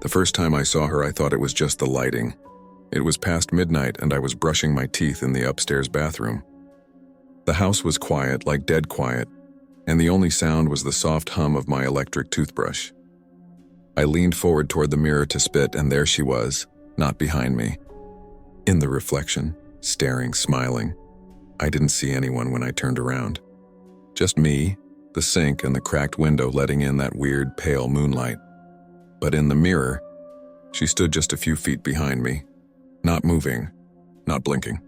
The first time I saw her, I thought it was just the lighting. It was past midnight and I was brushing my teeth in the upstairs bathroom. The house was quiet, like dead quiet, and the only sound was the soft hum of my electric toothbrush. I leaned forward toward the mirror to spit, and there she was, not behind me. In the reflection, staring, smiling. I didn't see anyone when I turned around. Just me, the sink, and the cracked window letting in that weird, pale moonlight. But in the mirror, she stood just a few feet behind me, not moving, not blinking.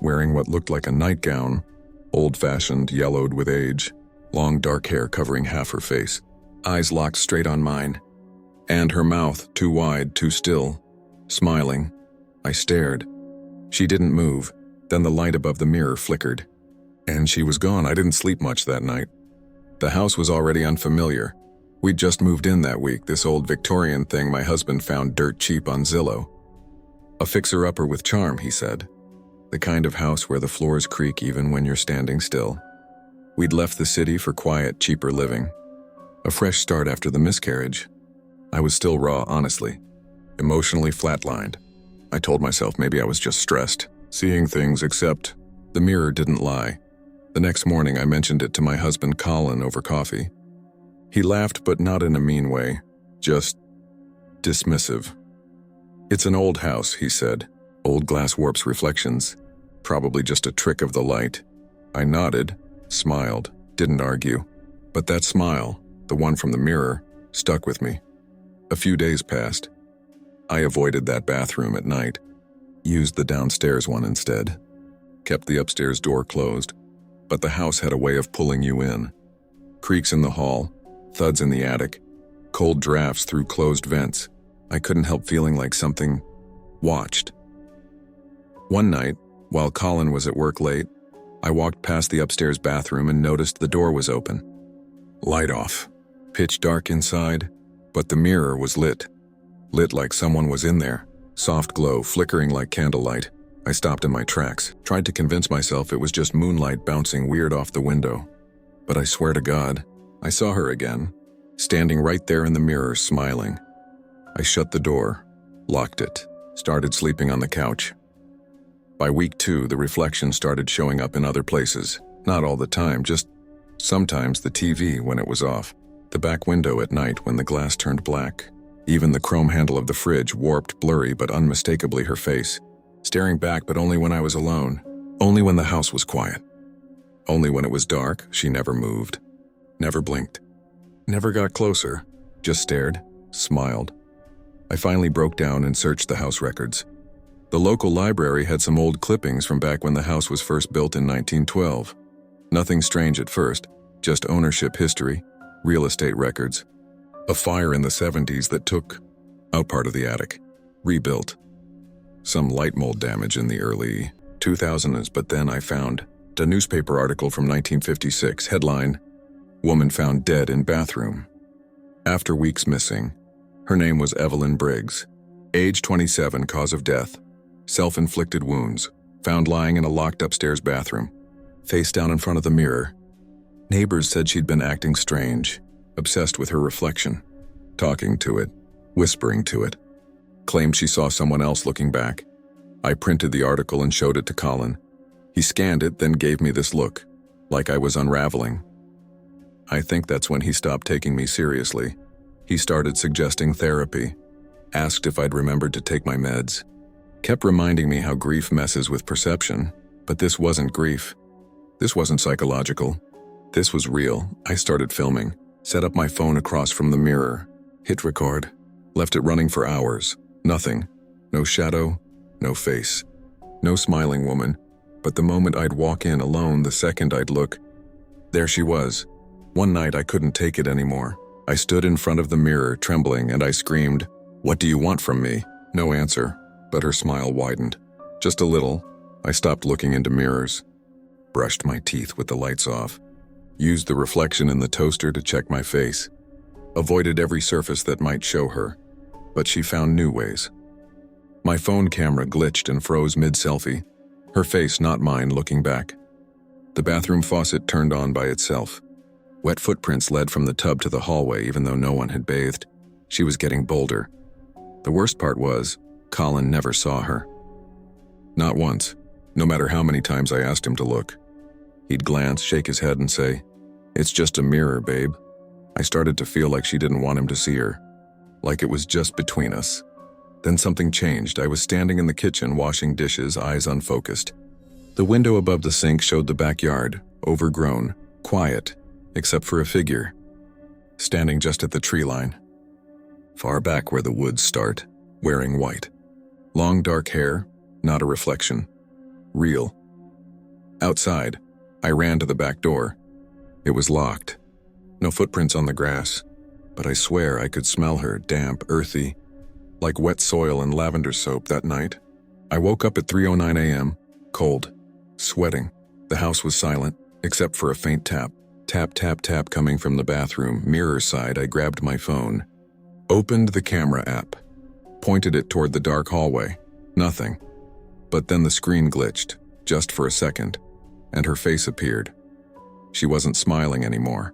Wearing what looked like a nightgown, old-fashioned, yellowed with age, long dark hair covering half her face, eyes locked straight on mine, and her mouth too wide, too still, smiling. I stared. She didn't move. Then the light above the mirror flickered, and she was gone. I didn't sleep much that night. The house was already unfamiliar. We'd just moved in that week, this old Victorian thing my husband found dirt cheap on Zillow. A fixer-upper with charm, he said. The kind of house where the floors creak even when you're standing still. We'd left the city for quiet, cheaper living. A fresh start after the miscarriage. I was still raw, honestly. Emotionally flatlined. I told myself maybe I was just stressed, seeing things, except the mirror didn't lie. The next morning I mentioned it to my husband Colin over coffee. He laughed, but not in a mean way, just dismissive. It's an old house, he said. Old glass warps reflections. Probably just a trick of the light. I nodded, smiled, didn't argue. But that smile, the one from the mirror, stuck with me. A few days passed. I avoided that bathroom at night, used the downstairs one instead, kept the upstairs door closed, but the house had a way of pulling you in. Creaks in the hall, thuds in the attic, cold drafts through closed vents. I couldn't help feeling like something watched. One night, while Colin was at work late, I walked past the upstairs bathroom and noticed the door was open. Light off. Pitch dark inside, but the mirror was lit. Lit like someone was in there. Soft glow, flickering like candlelight. I stopped in my tracks, tried to convince myself it was just moonlight bouncing weird off the window. But I swear to God, I saw her again, standing right there in the mirror, smiling. I shut the door, locked it, started sleeping on the couch. By week 2, the reflection started showing up in other places. Not all the time, just sometimes the TV when it was off, the back window at night when the glass turned black. Even the chrome handle of the fridge, warped, blurry, but unmistakably her face. Staring back, but only when I was alone. Only when the house was quiet. Only when it was dark, she never moved. Never blinked. Never got closer. Just stared, smiled. I finally broke down and searched the house records. The local library had some old clippings from back when the house was first built in 1912. Nothing strange at first, just ownership history, real estate records. A fire in the 70s that took out part of the attic. Rebuilt. Some light mold damage in the early 2000s, but then I found a newspaper article from 1956, headline, "Woman found dead in bathroom." After weeks missing. Her name was Evelyn Briggs. Age 27, cause of death. Self-inflicted wounds. Found lying in a locked upstairs bathroom. Face down in front of the mirror. Neighbors said she'd been acting strange. Obsessed with her reflection, talking to it, whispering to it. Claimed she saw someone else looking back. I printed the article and showed it to Colin. He scanned it, then gave me this look, like I was unraveling. I think that's when he stopped taking me seriously. He started suggesting therapy, asked if I'd remembered to take my meds, kept reminding me how grief messes with perception, but this wasn't grief. This wasn't psychological. This was real. I started filming. Set up my phone across from the mirror, hit record, left it running for hours. Nothing. No shadow, no face. No smiling woman, but the moment I'd walk in alone, the second I'd look, there she was. One night I couldn't take it anymore. I stood in front of the mirror, trembling, and I screamed, "What do you want from me?" No answer, but her smile widened. Just a little. I stopped looking into mirrors, brushed my teeth with the lights off, used the reflection in the toaster to check my face, avoided every surface that might show her, but she found new ways. My phone camera glitched and froze mid-selfie, her face, not mine, looking back. The bathroom faucet turned on by itself. Wet footprints led from the tub to the hallway even though no one had bathed. She was getting bolder. The worst part was, Colin never saw her. Not once, no matter how many times I asked him to look. He'd glance, shake his head, and say, "It's just a mirror, babe." I started to feel like she didn't want him to see her, like it was just between us. Then something changed. I was standing in the kitchen, washing dishes, eyes unfocused. The window above the sink showed the backyard, overgrown, quiet, except for a figure, standing just at the tree line, far back where the woods start, wearing white. Long dark hair, not a reflection. Real. Outside, I ran to the back door. It was locked. No footprints on the grass, but I swear I could smell her, damp, earthy, like wet soil and lavender soap that night. I woke up at 3:09 a.m., cold, sweating. The house was silent, except for a faint tap. Tap, tap, tap coming from the bathroom. Mirror side, I grabbed my phone, opened the camera app, pointed it toward the dark hallway. Nothing. But then the screen glitched, just for a second, and her face appeared. She wasn't smiling anymore.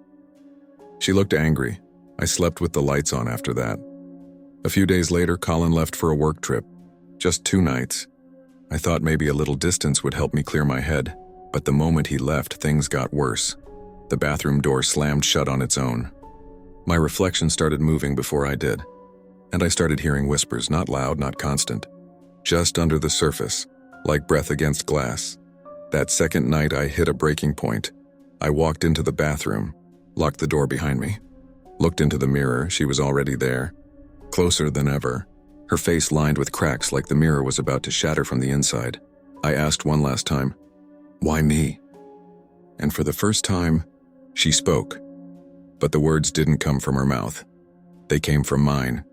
She looked angry. I slept with the lights on after that. A few days later, Colin left for a work trip. Just 2 nights. I thought maybe a little distance would help me clear my head, but the moment he left, things got worse. The bathroom door slammed shut on its own. My reflection started moving before I did, and I started hearing whispers, not loud, not constant, just under the surface, like breath against glass. That second night, I hit a breaking point. I walked into the bathroom, locked the door behind me, looked into the mirror. She was already there, closer than ever, her face lined with cracks like the mirror was about to shatter from the inside. I asked one last time, "Why me?" And for the first time, she spoke, but the words didn't come from her mouth. They came from mine.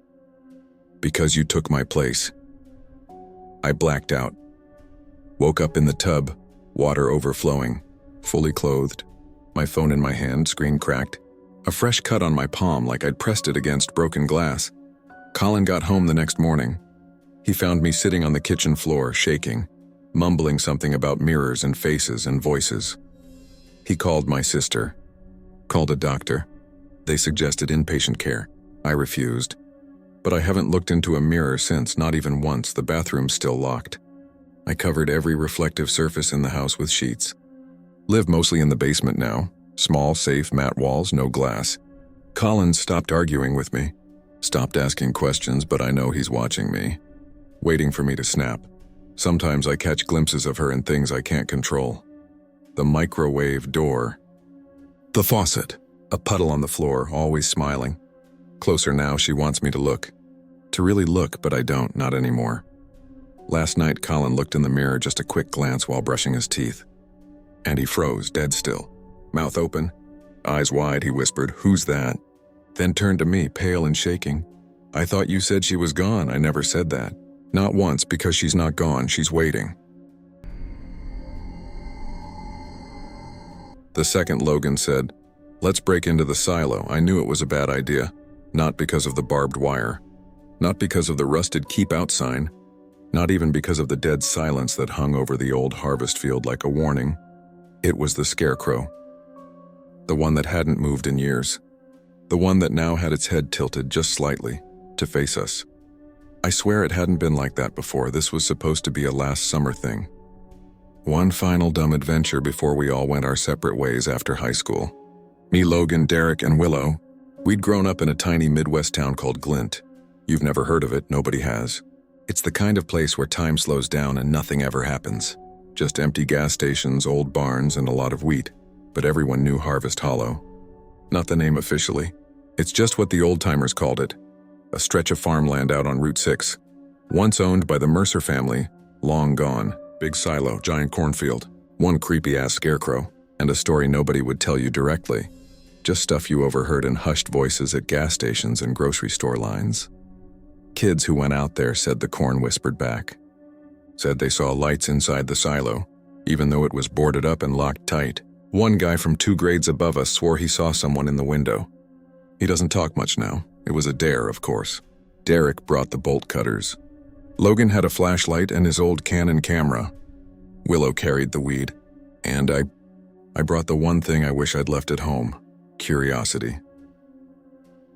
"Because you took my place." I blacked out. Woke up in the tub, water overflowing, fully clothed, my phone in my hand, screen cracked, a fresh cut on my palm like I'd pressed it against broken glass. Colin got home the next morning. He found me sitting on the kitchen floor, shaking, mumbling something about mirrors and faces and voices. He called my sister, called a doctor. They suggested inpatient care. I refused. But I haven't looked into a mirror since, not even once. The bathroom's still locked. I covered every reflective surface in the house with sheets. Live mostly in the basement now. Small, safe, matte walls, no glass. Colin stopped arguing with me, stopped asking questions, but I know he's watching me, waiting for me to snap. Sometimes I catch glimpses of her in things I can't control. The microwave door. The faucet. A puddle on the floor, always smiling. Closer now, she wants me to look. To really look, but I don't, not anymore. Last night, Colin looked in the mirror, just a quick glance while brushing his teeth. And he froze, dead still. Mouth open, eyes wide, he whispered, "Who's that?" Then turned to me, pale and shaking. "I thought you said she was gone." "I never said that. Not once, because she's not gone, she's waiting." The second Logan said, "Let's break into the silo." I knew it was a bad idea, not because of the barbed wire, not because of the rusted "keep out" sign, not even because of the dead silence that hung over the old harvest field like a warning. It was the scarecrow. The one that hadn't moved in years. The one that now had its head tilted just slightly, to face us. I swear it hadn't been like that before. This was supposed to be a last summer thing. One final dumb adventure before we all went our separate ways after high school. Me, Logan, Derek, and Willow. We'd grown up in a tiny Midwest town called Glint. You've never heard of it, nobody has. It's the kind of place where time slows down and nothing ever happens. Just empty gas stations, old barns, and a lot of wheat. But everyone knew Harvest Hollow. Not the name officially. It's just what the old-timers called it. A stretch of farmland out on Route 6. Once owned by the Mercer family, long gone. Big silo, giant cornfield. One creepy-ass scarecrow. And a story nobody would tell you directly. Just stuff you overheard in hushed voices at gas stations and grocery store lines. Kids who went out there said the corn whispered back. Said they saw lights inside the silo, even though it was boarded up and locked tight. One guy from 2 grades above us swore he saw someone in the window. He doesn't talk much now. It was a dare, of course. Derek brought the bolt cutters. Logan had a flashlight and his old Canon camera. Willow carried the weed. And I brought the one thing I wish I'd left at home. Curiosity.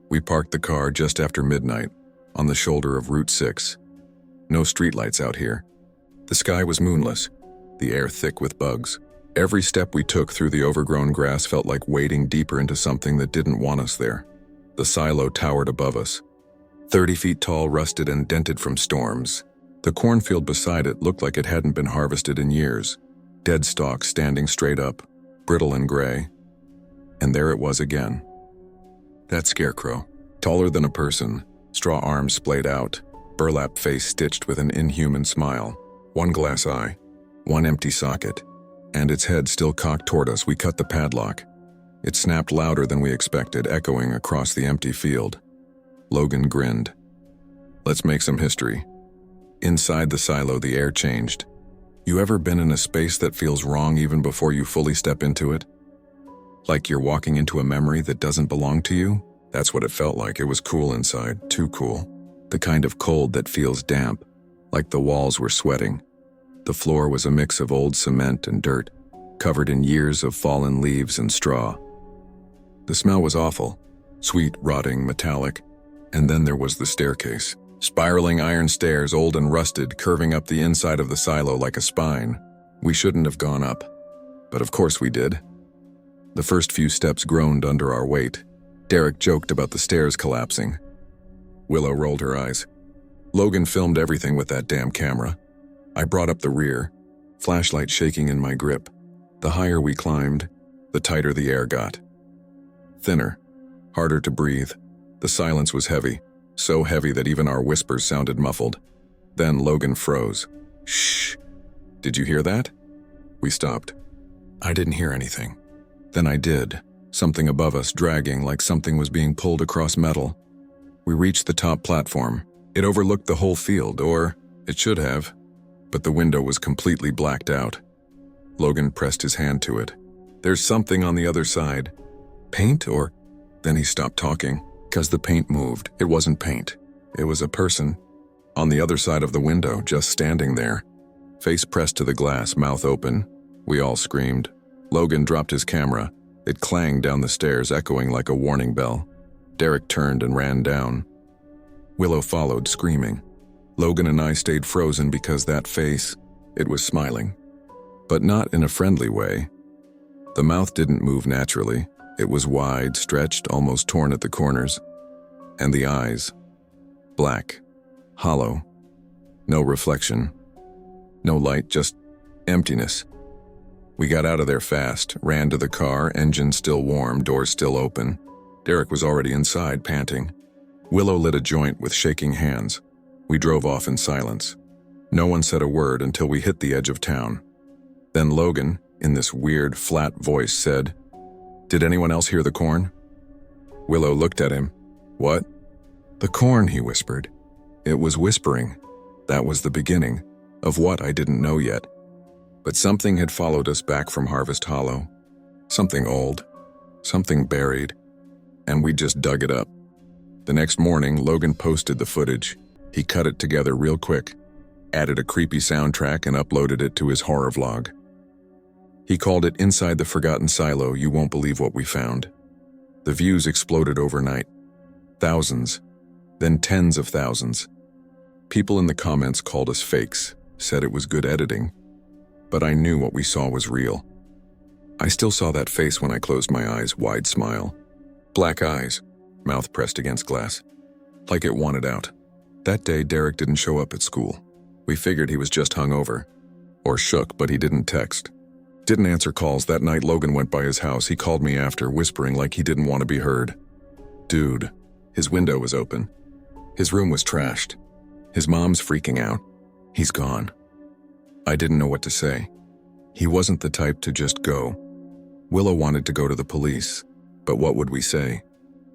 We parked the car just after midnight, on the shoulder of Route 6. No streetlights out here. The sky was moonless, the air thick with bugs. Every step we took through the overgrown grass felt like wading deeper into something that didn't want us there. The silo towered above us, 30 feet tall, rusted and dented from storms. The cornfield beside it looked like it hadn't been harvested in years. Dead stalks standing straight up, brittle and gray. And there it was again. That scarecrow, taller than a person, straw arms splayed out, burlap face stitched with an inhuman smile, one glass eye, one empty socket, and its head still cocked toward us. We cut the padlock. It snapped louder than we expected, echoing across the empty field. Logan grinned. Let's make some history. Inside the silo, the air changed. You ever been in a space that feels wrong even before you fully step into it? Like you're walking into a memory that doesn't belong to you? That's what it felt like. It was cool inside, too cool. The kind of cold that feels damp, like the walls were sweating. The floor was a mix of old cement and dirt, covered in years of fallen leaves and straw. The smell was awful, sweet, rotting, metallic. And then there was the staircase. Spiraling iron stairs, old and rusted, curving up the inside of the silo like a spine. We shouldn't have gone up, but of course we did. The first few steps groaned under our weight. Derek joked about the stairs collapsing. Willow rolled her eyes. Logan filmed everything with that damn camera. I brought up the rear, flashlight shaking in my grip. The higher we climbed, the tighter the air got. Thinner, harder to breathe. The silence was heavy, so heavy that even our whispers sounded muffled. Then Logan froze. Shh. Did you hear that? We stopped. I didn't hear anything. Then I did. Something above us dragging like something was being pulled across metal. We reached the top platform. It overlooked the whole field, or it should have, but the window was completely blacked out. Logan pressed his hand to it. There's something on the other side. Paint or? Then he stopped talking. Because the paint moved. It wasn't paint. It was a person. On the other side of the window, just standing there. Face pressed to the glass, mouth open. We all screamed. Logan dropped his camera. It clanged down the stairs, echoing like a warning bell. Derek turned and ran down. Willow followed, screaming. Logan and I stayed frozen because that face, it was smiling. But not in a friendly way. The mouth didn't move naturally. It was wide, stretched, almost torn at the corners. And the eyes. Black. Hollow. No reflection. No light, just emptiness. We got out of there fast, ran to the car, engine still warm, doors still open. Derek was already inside, panting. Willow lit a joint with shaking hands. We drove off in silence. No one said a word until we hit the edge of town. Then Logan, in this weird, flat voice, said, "Did anyone else hear the corn?" Willow looked at him. "What?" "The corn," he whispered. It was whispering. That was the beginning of what I didn't know yet. But something had followed us back from Harvest Hollow. Something old. Something buried. And we just dug it up. The next morning, Logan posted the footage. He cut it together real quick, added a creepy soundtrack and uploaded it to his horror vlog. He called it Inside the Forgotten Silo. You won't believe what we found. The views exploded overnight. Thousands, then tens of thousands. People in the comments called us fakes, said it was good editing. But I knew what we saw was real. I still saw that face when I closed my eyes, wide smile. Black eyes, mouth pressed against glass, like it wanted out. That day, Derek didn't show up at school. We figured he was just hungover, or shook, but he didn't text. Didn't answer calls. That night Logan went by his house. He called me after, whispering like he didn't want to be heard. Dude, his window was open. His room was trashed. His mom's freaking out. He's gone. I didn't know what to say. He wasn't the type to just go. Willow wanted to go to the police, but what would we say?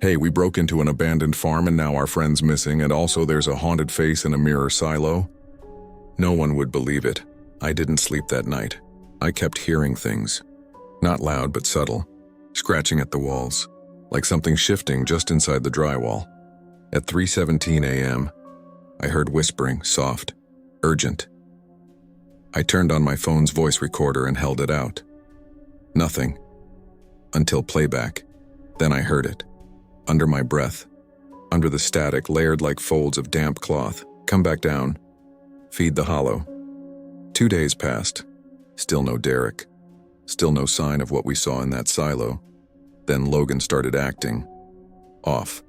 Hey, we broke into an abandoned farm and now our friend's missing, and also there's a haunted face in a mirror silo? No one would believe it. I didn't sleep that night. I kept hearing things. Not loud, but subtle. Scratching at the walls, like something shifting just inside the drywall. At 3:17 a.m., I heard whispering, soft, urgent. I turned on my phone's voice recorder and held it out. Nothing. Until playback. Then I heard it. Under my breath. under the static, layered like folds of damp cloth. Come back down. Feed the hollow. 2 days passed. Still no Derek. Still no sign of what we saw in that silo. Then Logan started acting off.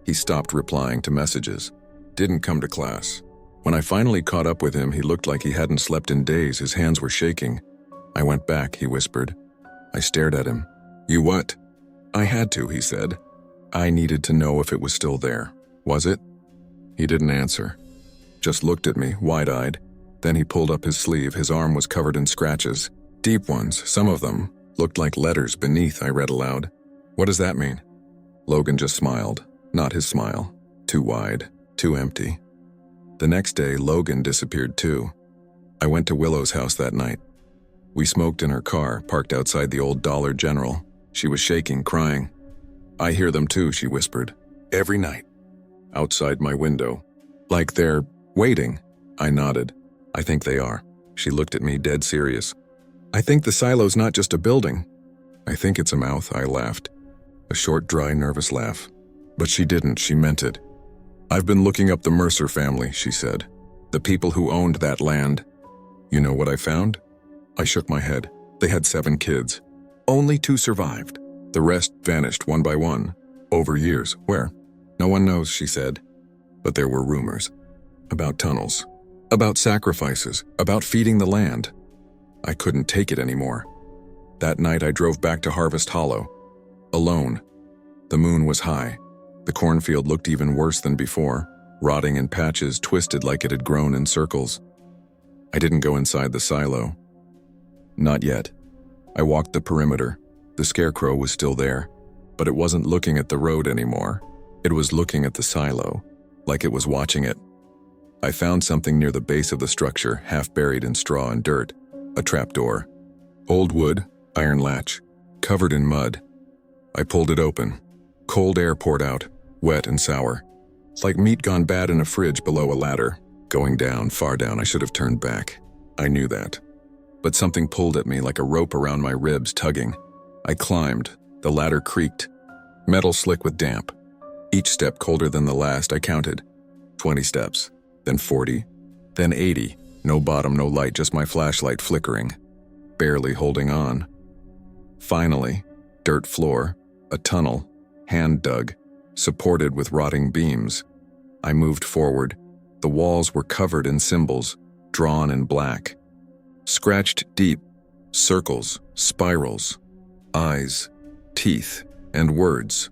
He stopped replying to messages. Didn't come to class. When I finally caught up with him, he looked like he hadn't slept in days. His hands were shaking. I went back, he whispered. I stared at him. You what? I had to, he said. I needed to know if it was still there. Was it? He didn't answer. Just looked at me, wide-eyed. Then he pulled up his sleeve. His arm was covered in scratches. Deep ones, some of them, looked like letters beneath, I read aloud. What does that mean? Logan just smiled. Not his smile. Too wide, too empty. The next day, Logan disappeared too. I went to Willow's house that night. We smoked in her car, parked outside the old Dollar General. She was shaking, crying. I hear them too, she whispered. Every night. Outside my window. Like they're waiting. I nodded. I think they are. She looked at me, dead serious. I think the silo's not just a building. I think it's a mouth, I laughed. A short, dry, nervous laugh. But she didn't, she meant it. I've been looking up the Mercer family, she said. The people who owned that land. You know what I found? I shook my head. They had 7 kids. Only 2 survived. The rest vanished one by one. Over years. Where? No one knows, she said. But there were rumors. About tunnels. About sacrifices. About feeding the land. I couldn't take it anymore. That night I drove back to Harvest Hollow. Alone. The moon was high. The cornfield looked even worse than before, rotting in patches, twisted like it had grown in circles. I didn't go inside the silo. Not yet. I walked the perimeter. The scarecrow was still there, but it wasn't looking at the road anymore. It was looking at the silo, like it was watching it. I found something near the base of the structure, half buried in straw and dirt. A trapdoor. Old wood, iron latch, covered in mud. I pulled it open. Cold air poured out, wet and sour. Like meat gone bad in a fridge below a ladder. Going down, far down, I should have turned back. I knew that. But something pulled at me like a rope around my ribs, tugging. I climbed. The ladder creaked. Metal slick with damp. Each step colder than the last, I counted. 20 steps, then 40, then 80. No bottom, no light, just my flashlight flickering. Barely holding on. Finally, dirt floor, a tunnel, hand dug, supported with rotting beams. I moved forward. The walls were covered in symbols, drawn in black. Scratched deep, circles, spirals, eyes, teeth, and words.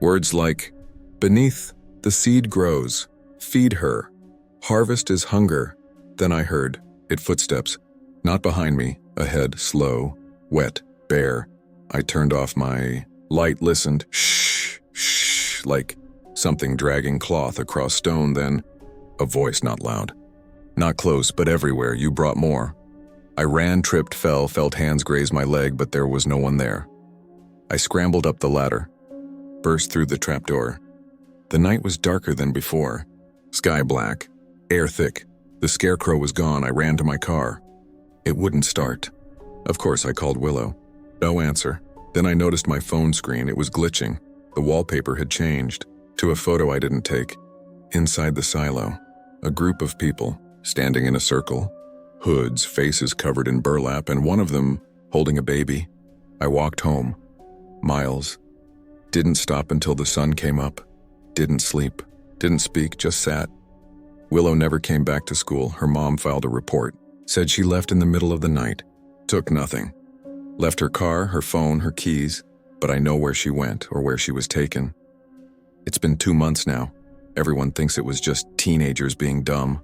Words like, beneath, the seed grows, feed her, harvest is hunger. Then I heard it, footsteps, not behind me, ahead, slow, wet, bare. I turned off my light, listened, shh, shh, like something dragging cloth across stone, then a voice not loud. Not close, but everywhere, you brought more. I ran, tripped, fell, felt hands graze my leg, but there was no one there. I scrambled up the ladder, burst through the trapdoor. The night was darker than before, sky black, air thick. The scarecrow was gone. I ran to my car. It wouldn't start. Of course, I called Willow. No answer. Then I noticed my phone screen. It was glitching. The wallpaper had changed to a photo I didn't take. Inside the silo, a group of people standing in a circle, hoods, faces covered in burlap, and one of them holding a baby. I walked home. Miles. Didn't stop until the sun came up. Didn't sleep. Didn't speak, just sat. Willow never came back to school. Her mom filed a report. Said she left in the middle of the night. Took nothing. Left her car, her phone, her keys, but I know where she went or where she was taken. It's been 2 months now. Everyone thinks it was just teenagers being dumb.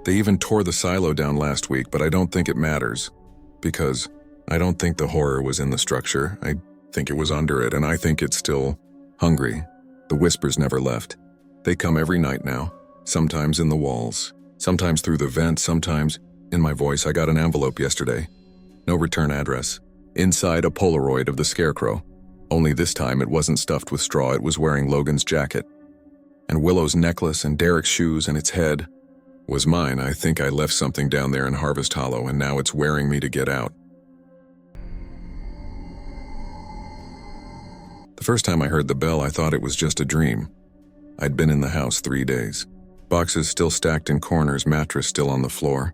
They even tore the silo down last week, but I don't think it matters. Because I don't think the horror was in the structure. I think it was under it, and I think it's still hungry. The whispers never left. They come every night now. Sometimes in the walls, sometimes through the vent, sometimes in my voice. I got an envelope yesterday. No return address. Inside, a Polaroid of the scarecrow. Only this time it wasn't stuffed with straw, it was wearing Logan's jacket. And Willow's necklace and Derek's shoes and its head was mine. I think I left something down there in Harvest Hollow, and now it's wearing me to get out. The first time I heard the bell, I thought it was just a dream. I'd been in the house 3 days. Boxes still stacked in corners, mattress still on the floor.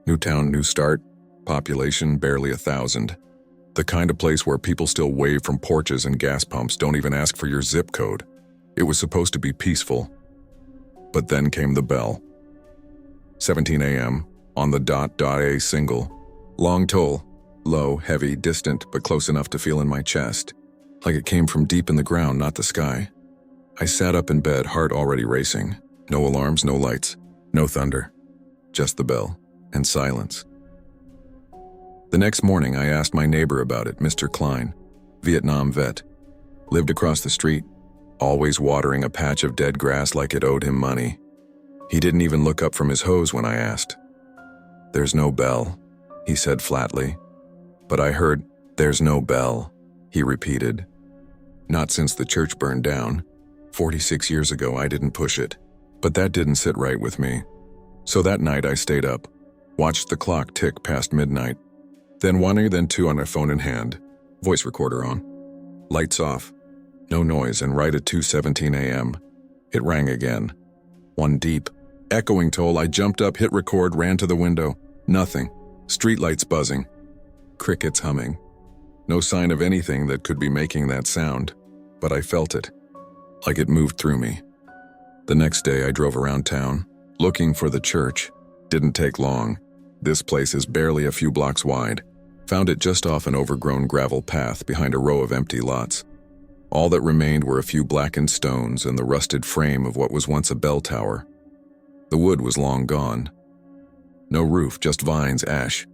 New town, new start, population barely 1,000. The kind of place where people still wave from porches and gas pumps, don't even ask for your zip code. It was supposed to be peaceful. But then came the bell. 17 a.m., on the dot, a single. Long toll, low, heavy, distant, but close enough to feel in my chest. Like it came from deep in the ground, not the sky. I sat up in bed, heart already racing. No alarms, no lights, no thunder. Just the bell, and silence. The next morning, I asked my neighbor about it, Mr. Klein, Vietnam vet. Lived across the street, always watering a patch of dead grass like it owed him money. He didn't even look up from his hose when I asked. "There's no bell," he said flatly. But I heard, "There's no bell," he repeated. Not since the church burned down. 46 years ago, I didn't push it. But that didn't sit right with me. So that night I stayed up, watched the clock tick past midnight. Then one, then two on my phone in hand, voice recorder on. Lights off, no noise, and right at 2:17 a.m., it rang again. One deep, echoing toll. I jumped up, hit record, ran to the window. Nothing. Streetlights buzzing. Crickets humming. No sign of anything that could be making that sound, but I felt it, like it moved through me. The next day I drove around town, looking for the church. Didn't take long. This place is barely a few blocks wide. Found it just off an overgrown gravel path behind a row of empty lots. All that remained were a few blackened stones and the rusted frame of what was once a bell tower. The wood was long gone. No roof, just vines, ash.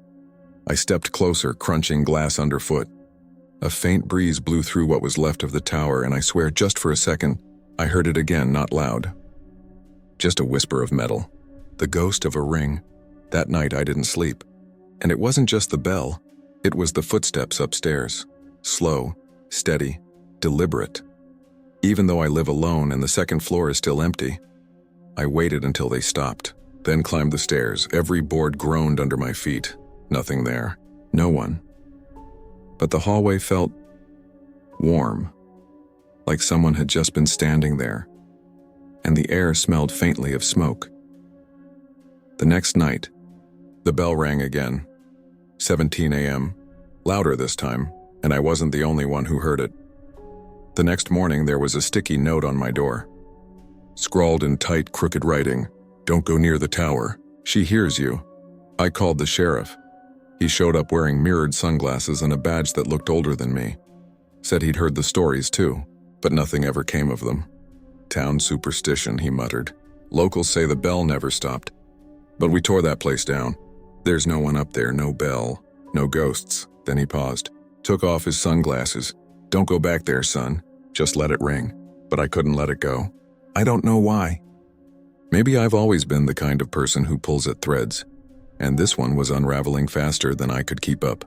I stepped closer, crunching glass underfoot. A faint breeze blew through what was left of the tower, and I swear just for a second, I heard it again, not loud. Just a whisper of metal. The ghost of a ring. That night I didn't sleep. And it wasn't just the bell. It was the footsteps upstairs. Slow, steady, deliberate. Even though I live alone and the second floor is still empty, I waited until they stopped, then climbed the stairs. Every board groaned under my feet. Nothing there. No one. But the hallway felt warm, like someone had just been standing there, and the air smelled faintly of smoke. The next night, the bell rang again. 17 a.m., louder this time, and I wasn't the only one who heard it. The next morning, there was a sticky note on my door. Scrawled in tight, crooked writing, "Don't go near the tower. She hears you." I called the sheriff. He showed up wearing mirrored sunglasses and a badge that looked older than me. Said he'd heard the stories too, but nothing ever came of them. "Town superstition," he muttered. "Locals say the bell never stopped. But we tore that place down. There's no one up there, no bell, no ghosts." Then he paused, took off his sunglasses. "Don't go back there, son. Just let it ring." But I couldn't let it go. I don't know why. Maybe I've always been the kind of person who pulls at threads, and this one was unraveling faster than I could keep up.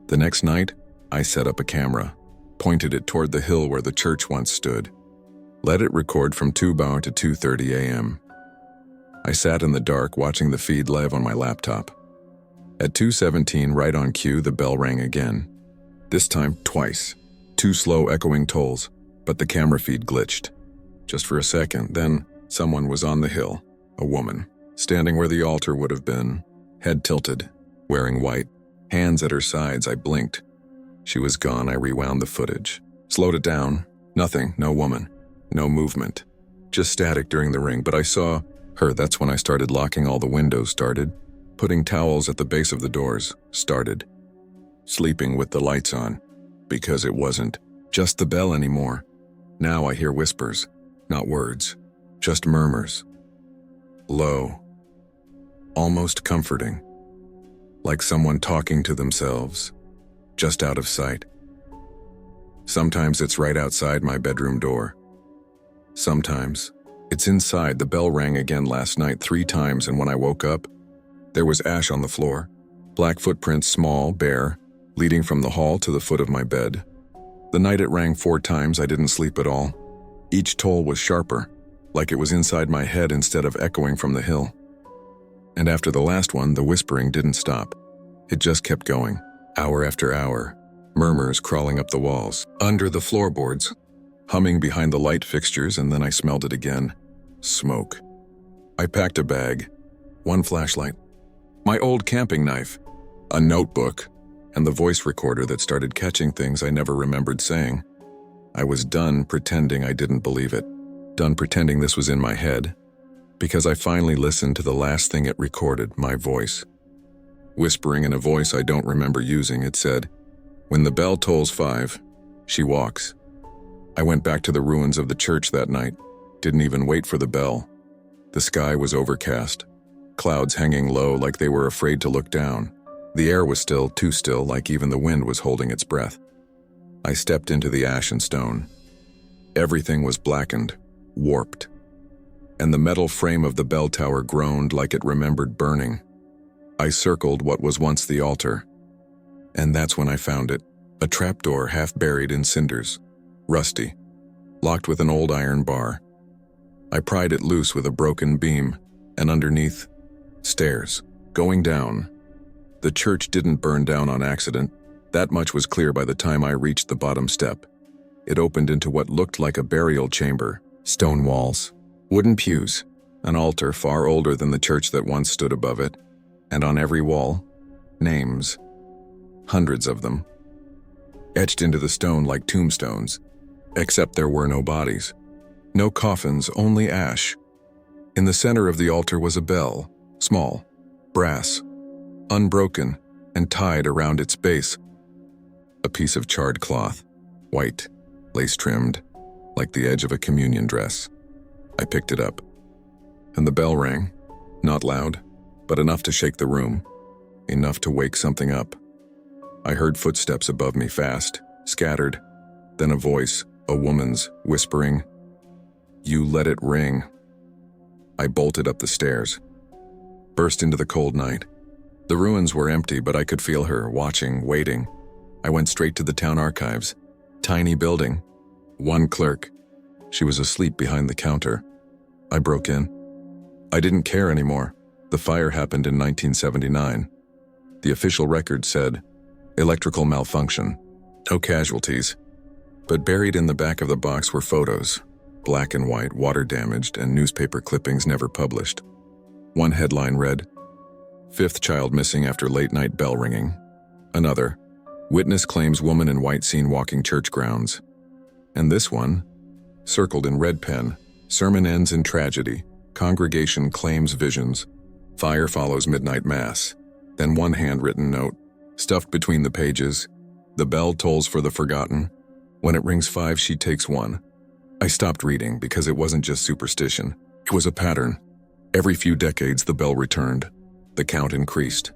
The next night, I set up a camera, pointed it toward the hill where the church once stood. Let it record from 2 to 2:30 a.m. I sat in the dark watching the feed live on my laptop. At 2:17, right on cue, the bell rang again. This time, twice. 2 slow echoing tolls, but the camera feed glitched. Just for a second, then someone was on the hill, a woman, standing where the altar would have been, head tilted, wearing white, hands at her sides. I blinked. She was gone. I rewound the footage, slowed it down. Nothing, no woman, no movement, just static during the ring. But I saw her. That's when I started locking all the windows, started putting towels at the base of the doors, started sleeping with the lights on, because it wasn't just the bell anymore. Now I hear whispers, not words, just murmurs. Low, almost comforting, like someone talking to themselves, just out of sight. Sometimes it's right outside my bedroom door. Sometimes it's inside. The bell rang again last night 3 times, and when I woke up, there was ash on the floor, black footprints, small, bare, leading from the hall to the foot of my bed. The night it rang 4 times, I didn't sleep at all. Each toll was sharper, like it was inside my head instead of echoing from the hill. And after the last one, the whispering didn't stop. It just kept going, hour after hour, Murmurs crawling up the walls, under the floorboards, humming behind the light fixtures, and then I smelled it again. Smoke. I packed a bag, one flashlight, my old camping knife, a notebook, and the voice recorder that started catching things I never remembered saying. I was done pretending I didn't believe it, done pretending this was in my head, because I finally listened to the last thing it recorded, my voice. Whispering in a voice I don't remember using, it said, "When the bell tolls 5, she walks." I went back to the ruins of the church that night, didn't even wait for the bell. The sky was overcast, clouds hanging low like they were afraid to look down. The air was still, too still, like even the wind was holding its breath. I stepped into the ash and stone. Everything was blackened, warped, and the metal frame of the bell tower groaned like it remembered burning. I circled what was once the altar, and that's when I found it, a trapdoor half buried in cinders, rusty, locked with an old iron bar. I pried it loose with a broken beam, and underneath, stairs, going down. The church didn't burn down on accident. That much was clear by the time I reached the bottom step. It opened into what looked like a burial chamber, stone walls, wooden pews, an altar far older than the church that once stood above it, and on every wall, names, hundreds of them, etched into the stone like tombstones, except there were no bodies. No coffins, only ash. In the center of the altar was a bell, small, brass, unbroken, and tied around its base. A piece of charred cloth, white, lace-trimmed, like the edge of a communion dress. I picked it up, and the bell rang, not loud, but enough to shake the room, enough to wake something up. I heard footsteps above me, fast, scattered, then a voice, a woman's, whispering, "You let it ring." I bolted up the stairs, burst into the cold night. The ruins were empty, but I could feel her, watching, waiting. I went straight to the town archives. Tiny building. One clerk. She was asleep behind the counter. I broke in. I didn't care anymore. The fire happened in 1979. The official record said, electrical malfunction. No casualties. But buried in the back of the box were photos. Black and white, water-damaged, and newspaper clippings never published. One headline read, "Fifth child missing after late-night bell ringing." Another, "Witness claims woman in white seen walking church grounds." And this one, circled in red pen, "Sermon ends in tragedy. Congregation claims visions. Fire follows midnight mass." Then one handwritten note, stuffed between the pages, "The bell tolls for the forgotten. When it rings 5, she takes 1." I stopped reading because it wasn't just superstition. It was a pattern. Every few decades the bell returned. The count increased.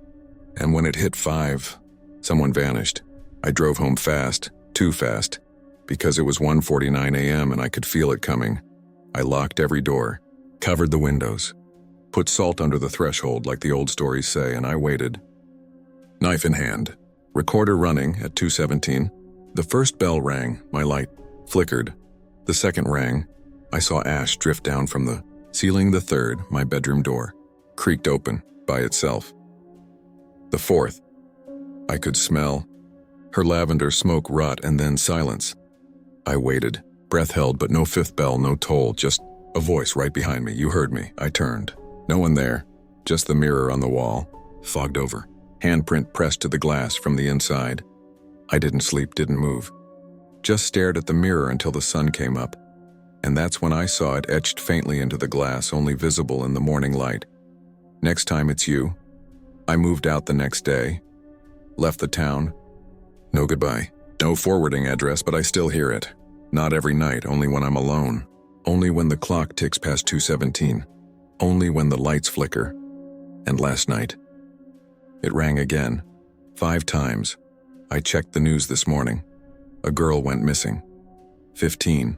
And when it hit 5, someone vanished. I drove home fast, too fast, because it was 1:49 a.m. and I could feel it coming. I locked every door, covered the windows, put salt under the threshold like the old stories say, and I waited. Knife in hand, recorder running at 2:17. The first bell rang, my light flickered. The second rang, I saw ash drift down from the ceiling. The third, my bedroom door, creaked open by itself. The fourth, I could smell her lavender smoke rot, and then silence. I waited, breath held, but no fifth bell, no toll, just a voice right behind me. "You heard me." I turned. No one there, just the mirror on the wall, fogged over, handprint pressed to the glass from the inside. I didn't sleep, didn't move. Just stared at the mirror until the sun came up, and that's when I saw it etched faintly into the glass, only visible in the morning light. "Next time it's you." I moved out the next day, left the town. No goodbye, no forwarding address, but I still hear it. Not every night, only when I'm alone. Only when the clock ticks past 2:17. Only when the lights flicker. And last night, it rang again, 5 times. I checked the news this morning. A girl went missing. 15.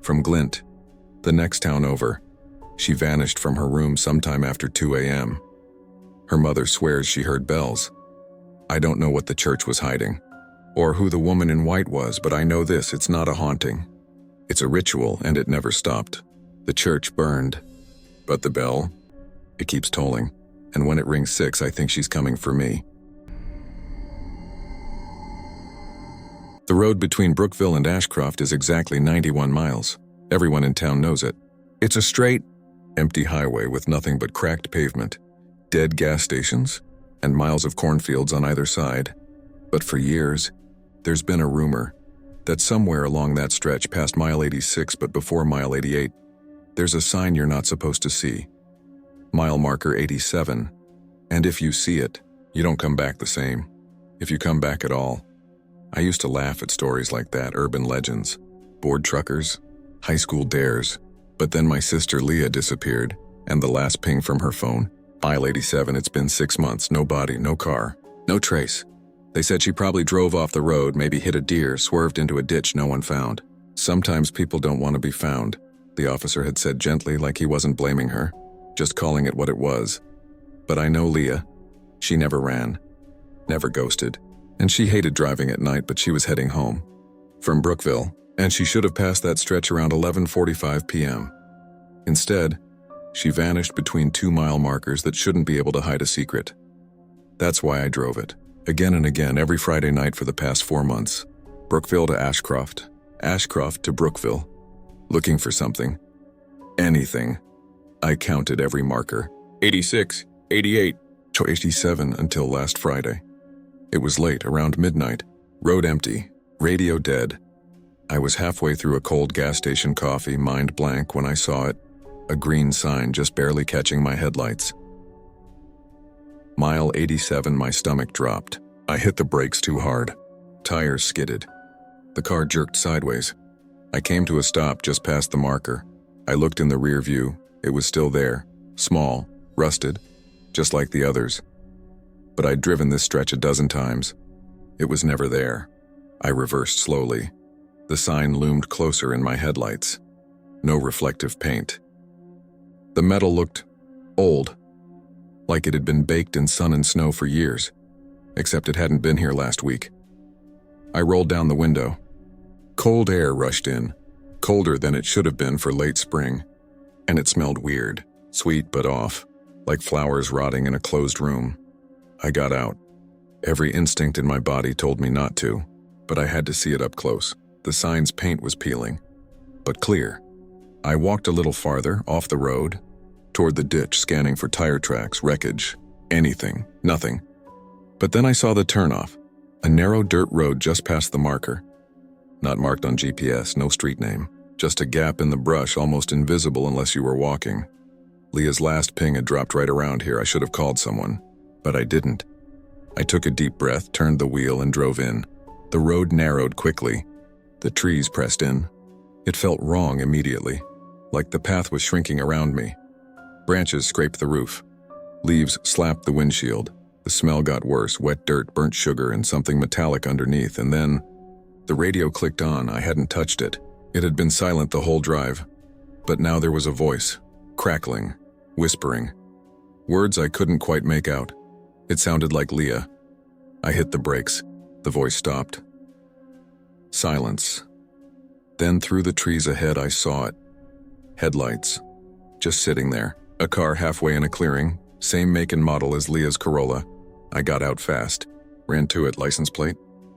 From Glint, the next town over. She vanished from her room sometime after 2 a.m. Her mother swears she heard bells. I don't know what the church was hiding, or who the woman in white was, but I know this: it's not a haunting. It's a ritual, and it never stopped. The church burned, but the bell, it keeps tolling, and when it rings 6, I think she's coming for me. The road between Brookville and Ashcroft is exactly 91 miles. Everyone in town knows it. It's a straight, empty highway with nothing but cracked pavement, dead gas stations, and miles of cornfields on either side. But for years, there's been a rumor that somewhere along that stretch past mile 86 but before mile 88, there's a sign you're not supposed to see. Mile marker 87. And if you see it, you don't come back the same. If you come back at all. I used to laugh at stories like that, urban legends, bored truckers, high school dares. But then my sister Leah disappeared, and the last ping from her phone, mile 87, it's been 6 months, no body, no car, no trace. They said she probably drove off the road, maybe hit a deer, swerved into a ditch no one found. Sometimes people don't want to be found, the officer had said gently, like he wasn't blaming her, just calling it what it was. But I know Leah. She never ran, never ghosted, and she hated driving at night, but she was heading home from Brookville, and she should have passed that stretch around 11:45 p.m. Instead, she vanished between 2 mile markers that shouldn't be able to hide a secret. That's why I drove it, again and again, every Friday night for the past 4 months. Brookville to Ashcroft, Ashcroft to Brookville, looking for something. Anything. I counted every marker. 86, 88, to 87 until last Friday. It was late, around midnight. Road empty, radio dead. I was halfway through a cold gas station coffee, mind blank, when I saw it. A green sign just barely catching my headlights. Mile 87, my stomach dropped. I hit the brakes too hard. Tires skidded. The car jerked sideways. I came to a stop just past the marker. I looked in the rear view. It was still there, small, rusted, just like the others. But I'd driven this stretch a dozen times. It was never there. I reversed slowly. The sign loomed closer in my headlights. No reflective paint. The metal looked old, like it had been baked in sun and snow for years, except it hadn't been here last week. I rolled down the window. Cold air rushed in, colder than it should have been for late spring, and it smelled weird, sweet but off, like flowers rotting in a closed room. I got out. Every instinct in my body told me not to, but I had to see it up close. The sign's paint was peeling, but clear. I walked a little farther, off the road, toward the ditch, scanning for tire tracks, wreckage, anything, nothing. But then I saw the turnoff, a narrow dirt road just past the marker. Not marked on GPS, no street name, just a gap in the brush, almost invisible unless you were walking. Leah's last ping had dropped right around here. I should have called someone. But I didn't. I took a deep breath, turned the wheel, and drove in. The road narrowed quickly. The trees pressed in. It felt wrong immediately, like the path was shrinking around me. Branches scraped the roof. Leaves slapped the windshield. The smell got worse, wet dirt, burnt sugar, and something metallic underneath, and then the radio clicked on. I hadn't touched it. It had been silent the whole drive. But now there was a voice, crackling, whispering. Words I couldn't quite make out. It sounded like Leah. I hit the brakes. The voice stopped. Silence. Then through the trees ahead I saw it. Headlights. Just sitting there. A car halfway in a clearing. Same make and model as Leah's Corolla. I got out fast. Ran to it, license plate.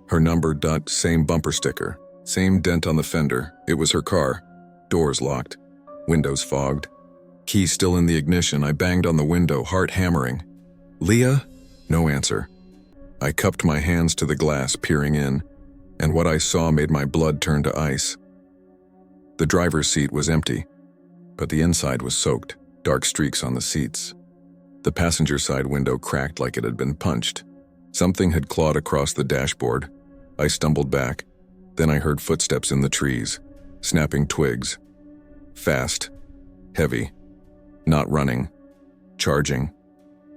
Her number, dot, same bumper sticker. Same dent on the fender. It was her car. Doors locked. Windows fogged. Key still in the ignition. I banged on the window, heart hammering. Leah? No answer. I cupped my hands to the glass, peering in, and what I saw made my blood turn to ice. The driver's seat was empty, but the inside was soaked, dark streaks on the seats. The passenger side window cracked like it had been punched. Something had clawed across the dashboard. I stumbled back. Then I heard footsteps in the trees, snapping twigs. Fast, heavy, not running, charging.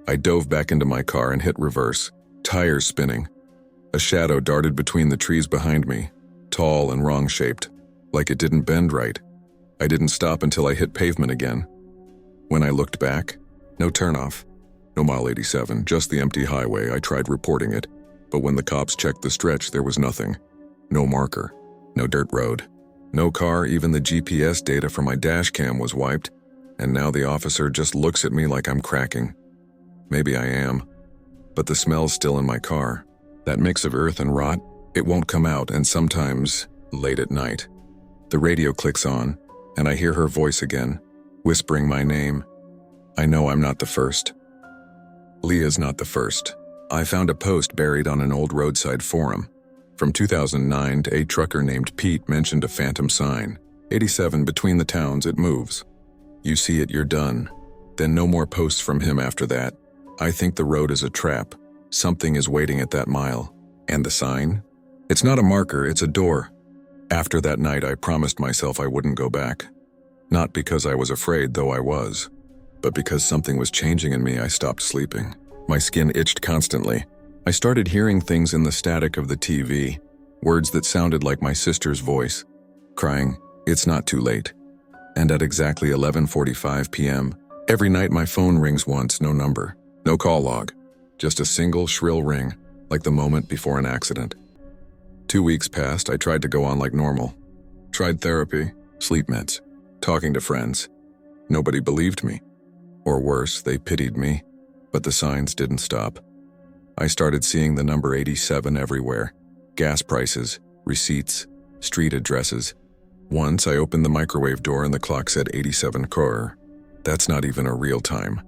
I dove back into my car and hit reverse, tires spinning. A shadow darted between the trees behind me, tall and wrong-shaped, like it didn't bend right. I didn't stop until I hit pavement again. When I looked back, no turnoff, no mile 87, just the empty highway. I tried reporting it, but when the cops checked the stretch, there was nothing. No marker, no dirt road, no car. Even the GPS data from my dash cam was wiped, and now the officer just looks at me like I'm cracking. Maybe I am, but the smell's still in my car. That mix of earth and rot, It won't come out, and sometimes, late at night, the radio clicks on, and I hear her voice again, whispering my name. I know I'm not the first. Leah's not the first. I found a post buried on an old roadside forum. From 2009, a trucker named Pete mentioned a phantom sign. 87 between the towns, it moves. You see it, you're done. Then no more posts from him after that. I think the road is a trap. Something is waiting at that mile. And the sign? It's not a marker, it's a door. After that night, I promised myself I wouldn't go back. Not because I was afraid, though I was, but because something was changing in me. I stopped sleeping. My skin itched constantly. I started hearing things in the static of the TV, words that sounded like my sister's voice, crying, "It's not too late." And at exactly 11:45 p.m., every night my phone rings once, no number, no call log, just a single shrill ring, like the moment before an accident. 2 weeks passed. I tried to go on like normal. Tried therapy, sleep meds, talking to friends. Nobody believed me. Or worse, they pitied me, but the signs didn't stop. I started seeing the number 87 everywhere. Gas prices, receipts, street addresses. Once I opened the microwave door and the clock said 87 crore. That's not even a real time.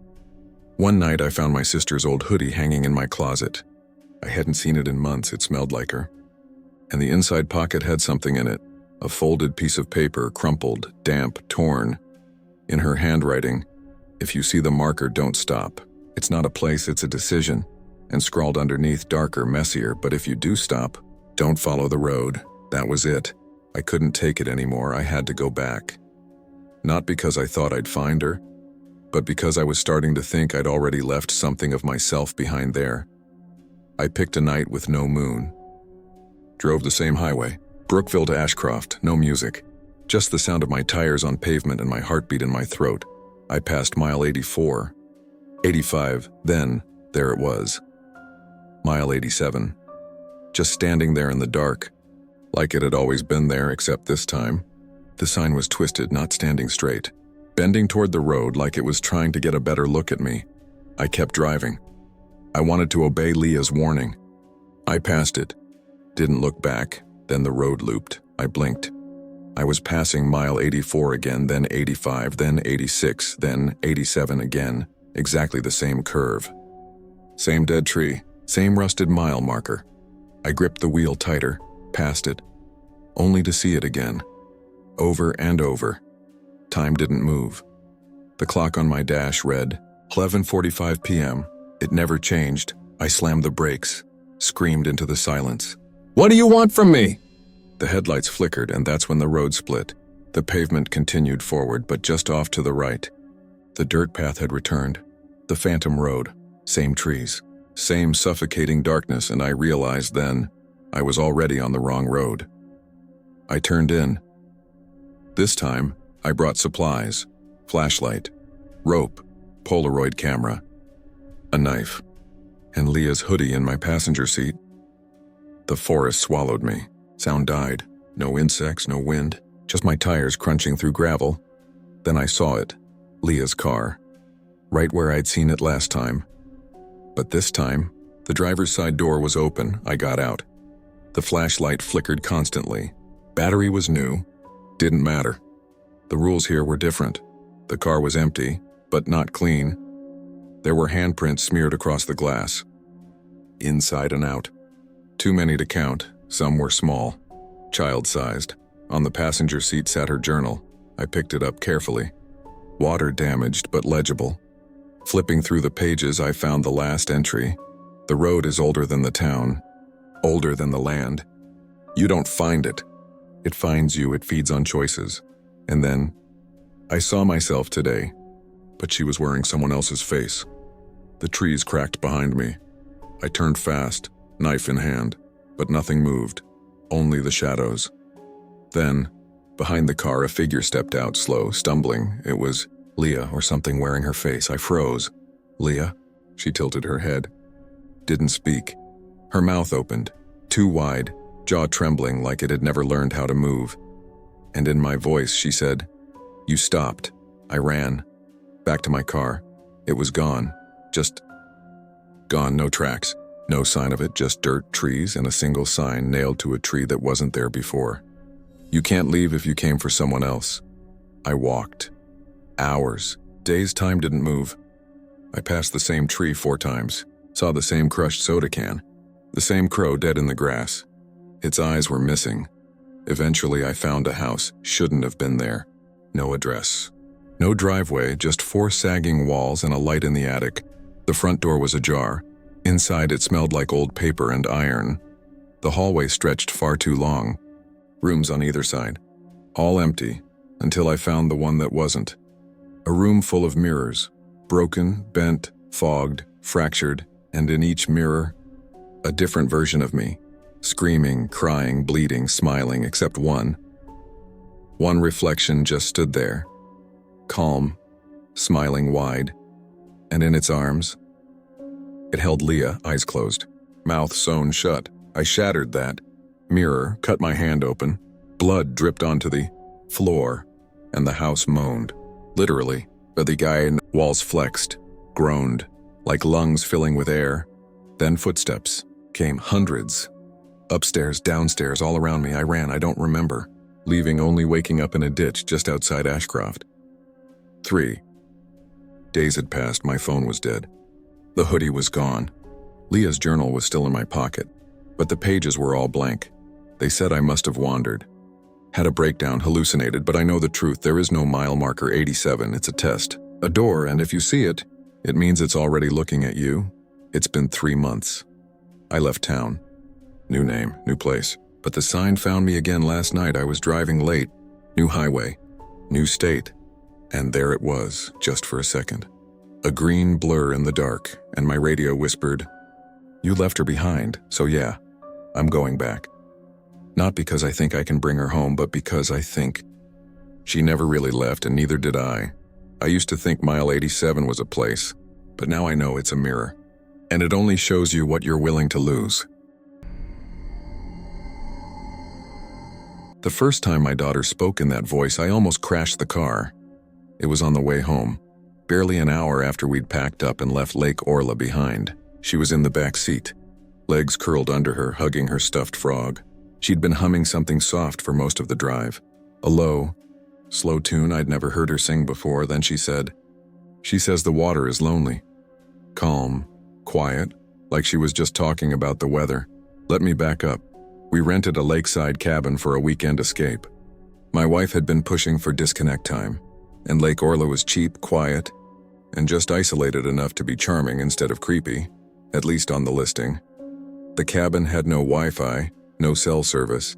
One night I found my sister's old hoodie hanging in my closet. I hadn't seen it in months. It smelled like her. And the inside pocket had something in it, a folded piece of paper, crumpled, damp, torn. In her handwriting, "If you see the marker, don't stop. It's not a place, it's a decision." And scrawled underneath, darker, messier, "But if you do stop, don't follow the road." That was it. I couldn't take it anymore. I had to go back. Not because I thought I'd find her, but because I was starting to think I'd already left something of myself behind there. I picked a night with no moon. Drove the same highway, Brookville to Ashcroft, no music. Just the sound of my tires on pavement and my heartbeat in my throat. I passed mile 84. 85, then, there it was. Mile 87. Just standing there in the dark, like it had always been there, except this time, the sign was twisted, not standing straight, bending toward the road like it was trying to get a better look at me. I kept driving. I wanted to obey Leah's warning. I passed it, didn't look back, then the road looped. I blinked. I was passing mile 84 again, then 85, then 86, then 87 again, exactly the same curve. Same dead tree, same rusted mile marker. I gripped the wheel tighter, passed it, only to see it again. Over and over. Time didn't move. The clock on my dash read 11:45 p.m. It never changed. I slammed the brakes, screamed into the silence. "What do you want from me?" The headlights flickered, and that's when the road split. The pavement continued forward, but just off to the right. The dirt path had returned. The phantom road, same trees, same suffocating darkness, and I realized then I was already on the wrong road. I turned in. This time, I brought supplies, flashlight, rope, Polaroid camera, a knife, and Leah's hoodie in my passenger seat. The forest swallowed me. Sound died. No insects, no wind, just my tires crunching through gravel. Then I saw it, Leah's car, right where I'd seen it last time. But this time, the driver's side door was open. I got out. The flashlight flickered constantly. Battery was new. Didn't matter. The rules here were different. The car was empty, but not clean. There were handprints smeared across the glass, inside and out. Too many to count. Some were small, child-sized. On the passenger seat sat her journal. I picked it up carefully. Water damaged, but legible. Flipping through the pages, I found the last entry. The road is older than the town, older than the land. You don't find it. It finds you, it feeds on choices. And then, I saw myself today, but she was wearing someone else's face. The trees cracked behind me. I turned fast, knife in hand, but nothing moved, only the shadows. Then, behind the car, a figure stepped out, slow, stumbling. It was Leah or something wearing her face. I froze. "Leah?" She tilted her head. Didn't speak. Her mouth opened, too wide, jaw trembling like it had never learned how to move. And in my voice, she said, "You stopped." I ran. Back to my car. It was gone. Just gone, no tracks. No sign of it, just dirt, trees, and a single sign nailed to a tree that wasn't there before. You can't leave if you came for someone else. I walked. Hours. Days, time didn't move. I passed the same tree 4 times, saw the same crushed soda can, the same crow dead in the grass. Its eyes were missing. Eventually I found a house, shouldn't have been there. No address. No driveway, just 4 sagging walls and a light in the attic. The front door was ajar. Inside it smelled like old paper and iron. The hallway stretched far too long. Rooms on either side. All empty, until I found the one that wasn't. A room full of mirrors. Broken, bent, fogged, fractured, and in each mirror, a different version of me. Screaming, crying, bleeding, smiling, except one. One reflection just stood there. Calm, smiling wide, and in its arms, it held Leah, eyes closed, mouth sewn shut. I shattered that mirror, cut my hand open. Blood dripped onto the floor, and the house moaned. Literally, but the guy in the walls flexed, groaned, like lungs filling with air. Then footsteps came, hundreds. Upstairs, downstairs, all around me. I ran, I don't remember, leaving only waking up in a ditch just outside Ashcroft. 3 days had passed, my phone was dead. The hoodie was gone. Leah's journal was still in my pocket, but the pages were all blank. They said I must have wandered. Had a breakdown, hallucinated, but I know the truth. There is no mile marker 87, it's a test. A door, and if you see it, it means it's already looking at you. It's been 3 months. I left town. New name, new place. But the sign found me again last night. I was driving late. New highway, new state. And there it was, just for a second. A green blur in the dark, and my radio whispered, "You left her behind, so yeah, I'm going back." Not because I think I can bring her home, but because I think she never really left, and neither did I. I used to think mile 87 was a place, but now I know it's a mirror. And it only shows you what you're willing to lose. The first time my daughter spoke in that voice, I almost crashed the car. It was on the way home, barely an hour after we'd packed up and left Lake Orla behind. She was in the back seat, legs curled under her, hugging her stuffed frog. She'd been humming something soft for most of the drive. A low, slow tune I'd never heard her sing before. Then she said, "She says the water is lonely." Calm, quiet, like she was just talking about the weather. Let me back up. We rented a lakeside cabin for a weekend escape. My wife had been pushing for disconnect time, and Lake Orla was cheap, quiet, and just isolated enough to be charming instead of creepy, at least on the listing. The cabin had no Wi-Fi, no cell service,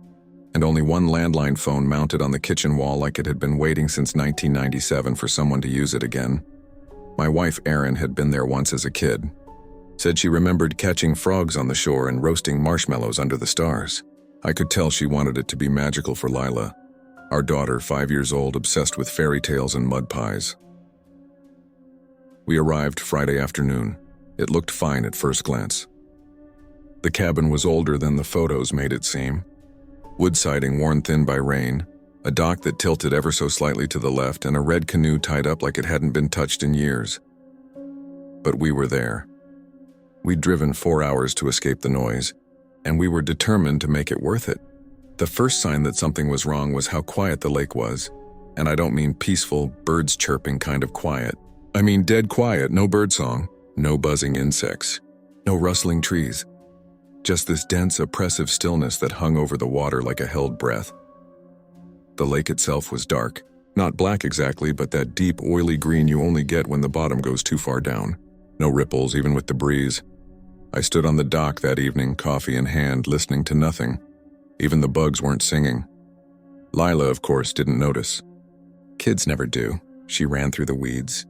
and only one landline phone mounted on the kitchen wall like it had been waiting since 1997 for someone to use it again. My wife, Erin, had been there once as a kid. Said she remembered catching frogs on the shore and roasting marshmallows under the stars. I could tell she wanted it to be magical for Lila, our daughter, 5 years old, obsessed with fairy tales and mud pies. We arrived Friday afternoon. It looked fine at first glance. The cabin was older than the photos made it seem. Wood siding worn thin by rain, a dock that tilted ever so slightly to the left, and a red canoe tied up like it hadn't been touched in years. But we were there. We'd driven 4 hours to escape the noise, and we were determined to make it worth it. The first sign that something was wrong was how quiet the lake was. And I don't mean peaceful, birds chirping kind of quiet. I mean dead quiet, no birdsong, no buzzing insects, no rustling trees. Just this dense, oppressive stillness that hung over the water like a held breath. The lake itself was dark, not black exactly, but that deep, oily green you only get when the bottom goes too far down. No ripples, even with the breeze. I stood on the dock that evening, coffee in hand, listening to nothing. Even the bugs weren't singing. Lila, of course, didn't notice. Kids never do. She ran through the weeds,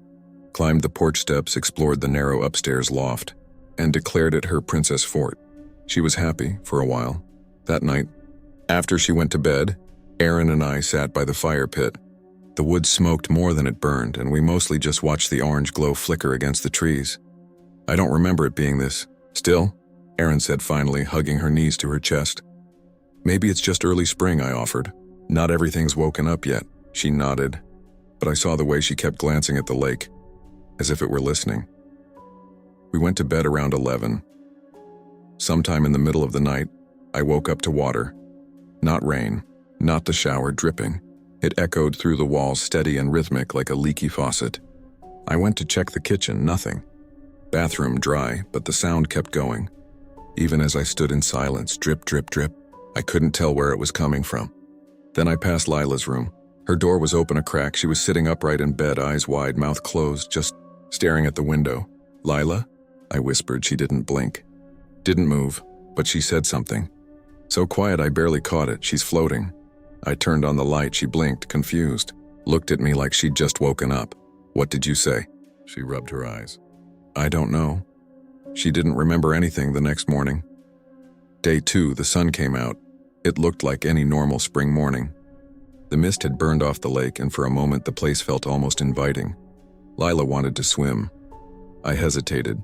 climbed the porch steps, explored the narrow upstairs loft, and declared it her princess fort. She was happy for a while. That night, after she went to bed, Erin and I sat by the fire pit. The wood smoked more than it burned, and we mostly just watched the orange glow flicker against the trees. I don't remember it being this. Still, Erin said finally, hugging her knees to her chest. "Maybe it's just early spring," I offered. "Not everything's woken up yet." She nodded, but I saw the way she kept glancing at the lake, as if it were listening. We went to bed around 11. Sometime in the middle of the night, I woke up to water. Not rain, not the shower dripping. It echoed through the walls, steady and rhythmic like a leaky faucet. I went to check the kitchen, nothing. Bathroom dry, but the sound kept going. Even as I stood in silence, drip, drip, drip, I couldn't tell where it was coming from. Then I passed Lila's room. Her door was open a crack. She was sitting upright in bed, eyes wide, mouth closed, just staring at the window. "Lila?" I whispered. She didn't blink. Didn't move, but she said something. So quiet I barely caught it. "She's floating." I turned on the light. She blinked, confused. Looked at me like she'd just woken up. "What did you say?" She rubbed her eyes. "I don't know." She didn't remember anything the next morning. Day 2, the sun came out. It looked like any normal spring morning. The mist had burned off the lake, and for a moment the place felt almost inviting. Lila wanted to swim. I hesitated.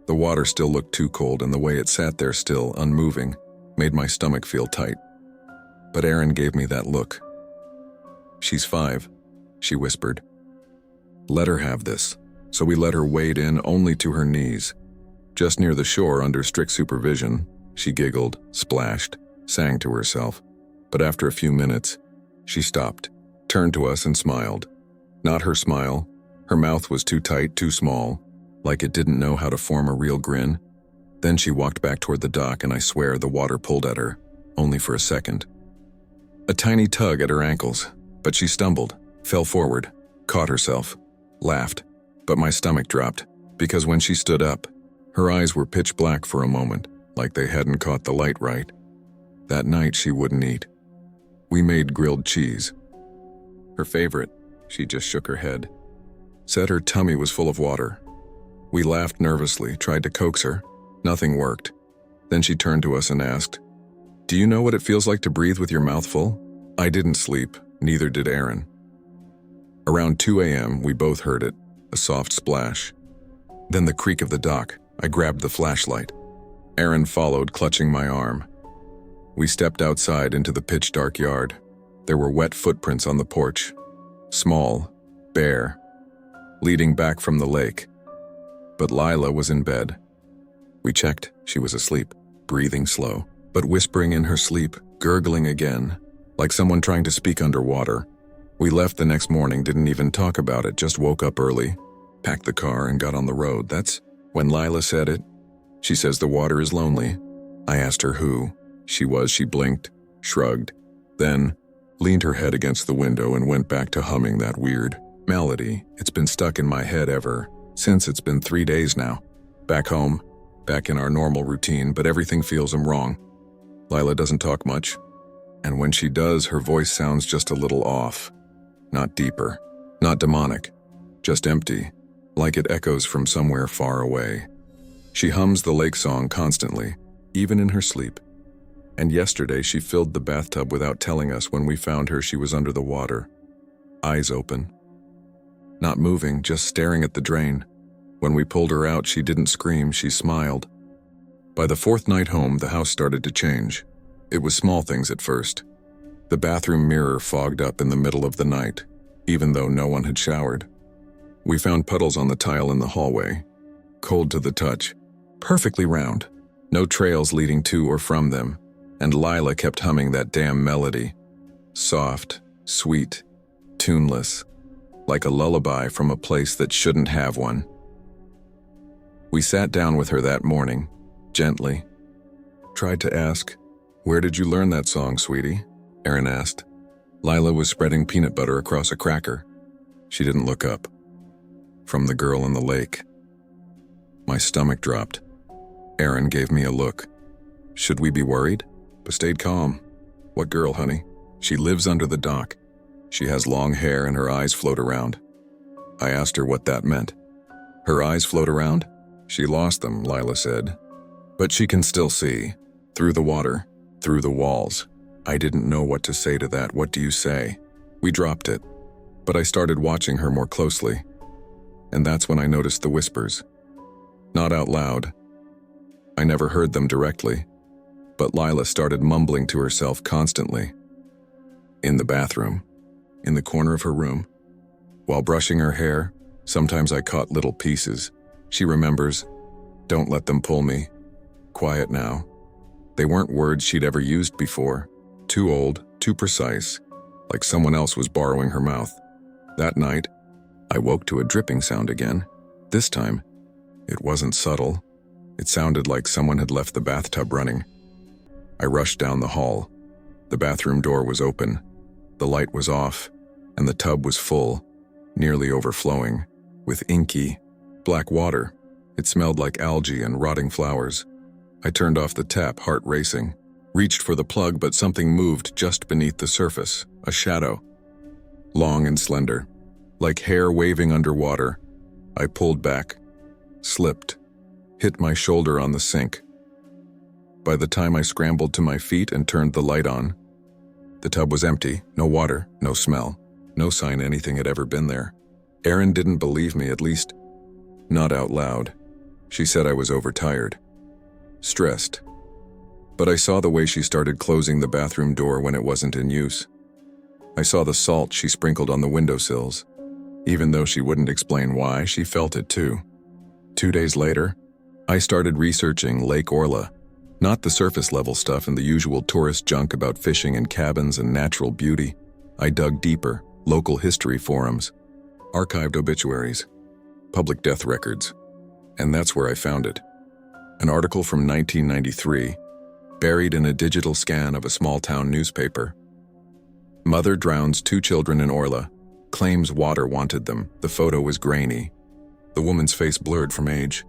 The water still looked too cold, and the way it sat there still, unmoving, made my stomach feel tight. But Erin gave me that look. "She's 5, she whispered. "Let her have this." So we let her wade in only to her knees. Just near the shore, under strict supervision, she giggled, splashed, sang to herself. But after a few minutes, she stopped, turned to us and smiled. Not her smile. Her mouth was too tight, too small, like it didn't know how to form a real grin. Then she walked back toward the dock, and I swear the water pulled at her, only for a second. A tiny tug at her ankles, but she stumbled, fell forward, caught herself, laughed. But my stomach dropped, because when she stood up, her eyes were pitch black for a moment, like they hadn't caught the light right. That night she wouldn't eat. We made grilled cheese. Her favorite. She just shook her head. Said her tummy was full of water. We laughed nervously, tried to coax her. Nothing worked. Then she turned to us and asked, "Do you know what it feels like to breathe with your mouth full?" I didn't sleep, neither did Erin. Around 2 a.m., we both heard it, a soft splash. Then the creak of the dock. I grabbed the flashlight. Erin followed, clutching my arm. We stepped outside into the pitch-dark yard. There were wet footprints on the porch. Small, bare, leading back from the lake. But Lila was in bed. We checked. She was asleep, breathing slow, but whispering in her sleep, gurgling again, like someone trying to speak underwater. We left the next morning, didn't even talk about it, just woke up early, packed the car, and got on the road. That's when Lila said it. She says the water is lonely. I asked her who she was. She blinked, shrugged, then leaned her head against the window and went back to humming that weird melody. It's been stuck in my head ever since. It's been 3 days now. Back home, back in our normal routine, but everything feels wrong. Lila doesn't talk much, and when she does, her voice sounds just a little off. Not deeper, not demonic, just empty, like it echoes from somewhere far away. She hums the lake song constantly, even in her sleep. And yesterday she filled the bathtub without telling us. When we found her, she was under the water, eyes open. Not moving, just staring at the drain. When we pulled her out, she didn't scream, she smiled. By the 4th night home, the house started to change. It was small things at first. The bathroom mirror fogged up in the middle of the night, even though no one had showered. We found puddles on the tile in the hallway, cold to the touch, perfectly round, no trails leading to or from them, and Lila kept humming that damn melody. Soft, sweet, tuneless, like a lullaby from a place that shouldn't have one. We sat down with her that morning, gently. Tried to ask, "Where did you learn that song, sweetie?" Erin asked. Lila was spreading peanut butter across a cracker. She didn't look up. "From the girl in the lake." My stomach dropped. Erin gave me a look. Should we be worried? But stayed calm. "What girl, honey?" "She lives under the dock. She has long hair and her eyes float around." I asked her what that meant. "Her eyes float around?" "She lost them," Lila said. "But she can still see. Through the water. Through the walls." I didn't know what to say to that. "What do you say?" We dropped it. But I started watching her more closely. And that's when I noticed the whispers. Not out loud. I never heard them directly. But Lila started mumbling to herself constantly. In the bathroom. In the corner of her room. While brushing her hair, sometimes I caught little pieces. She remembers, "Don't let them pull me. quiet now. They weren't words she'd ever used before. Too old, too precise, like someone else was borrowing her mouth. That night, I woke to a dripping sound again. This time, it wasn't subtle. It sounded like someone had left the bathtub running. I rushed down the hall. The bathroom door was open. The light was off, and the tub was full, nearly overflowing, with inky, black water. It smelled like algae and rotting flowers. I turned off the tap, heart racing. Reached for the plug, but something moved just beneath the surface, a shadow. Long and slender, like hair waving underwater. I pulled back, slipped, hit my shoulder on the sink. By the time I scrambled to my feet and turned the light on, the tub was empty, no water, no smell, no sign anything had ever been there. Erin didn't believe me, at least not out loud. She said I was overtired, stressed. But I saw the way she started closing the bathroom door when it wasn't in use. I saw the salt she sprinkled on the windowsills. Even though she wouldn't explain why, she felt it too. 2 days later, I started researching Lake Orla. Not the surface-level stuff and the usual tourist junk about fishing and cabins and natural beauty. I dug deeper, local history forums, archived obituaries, public death records. And that's where I found it. An article from 1993, buried in a digital scan of a small-town newspaper. Mother drowns 2 children in Orla, claims water wanted them. The photo was grainy, the woman's face blurred from age.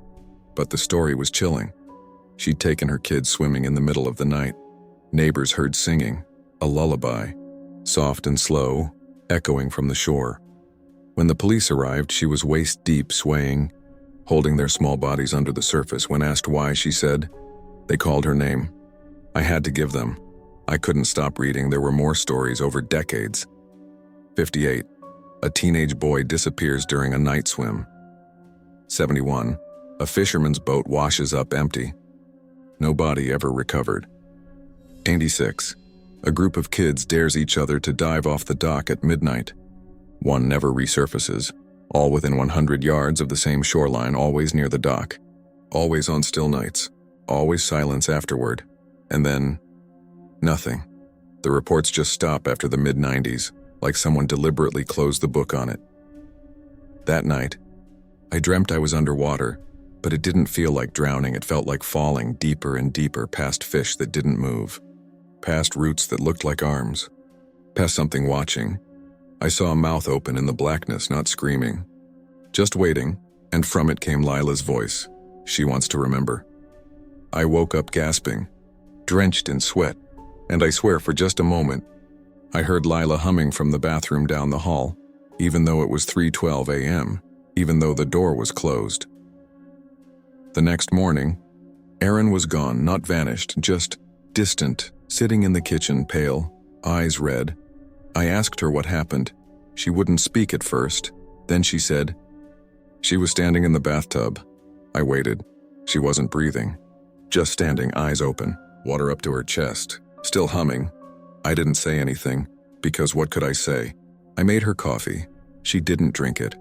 But the story was chilling. She'd taken her kids swimming in the middle of the night. Neighbors heard singing, a lullaby, soft and slow, echoing from the shore. When the police arrived, she was waist-deep, swaying, holding their small bodies under the surface. When asked why, she said, "They called her name. I had to give them. I couldn't stop reading. There were more stories over decades." 58. A teenage boy disappears during a night swim. 71. A fisherman's boat washes up empty. No body ever recovered. 86. A group of kids dares each other to dive off the dock at midnight. One never resurfaces, all within 100 yards of the same shoreline, always near the dock, always on still nights, always silence afterward, and then nothing. The reports just stop after the mid-90s, like someone deliberately closed the book on it. That night, I dreamt I was underwater, but it didn't feel like drowning. It felt like falling deeper and deeper past fish that didn't move, past roots that looked like arms, past something watching. I saw a mouth open in the blackness, not screaming, just waiting, and from it came Lila's voice. She wants to remember. I woke up gasping, drenched in sweat, and I swear for just a moment, I heard Lila humming from the bathroom down the hall, even though it was 3:12 a.m., even though the door was closed. The next morning, Erin was gone, not vanished, just distant, sitting in the kitchen, pale, eyes red. I asked her what happened. She wouldn't speak at first. Then she said, she was standing in the bathtub. I waited. She wasn't breathing, just standing, eyes open, water up to her chest, still humming. I didn't say anything, because what could I say? I made her coffee. She didn't drink it.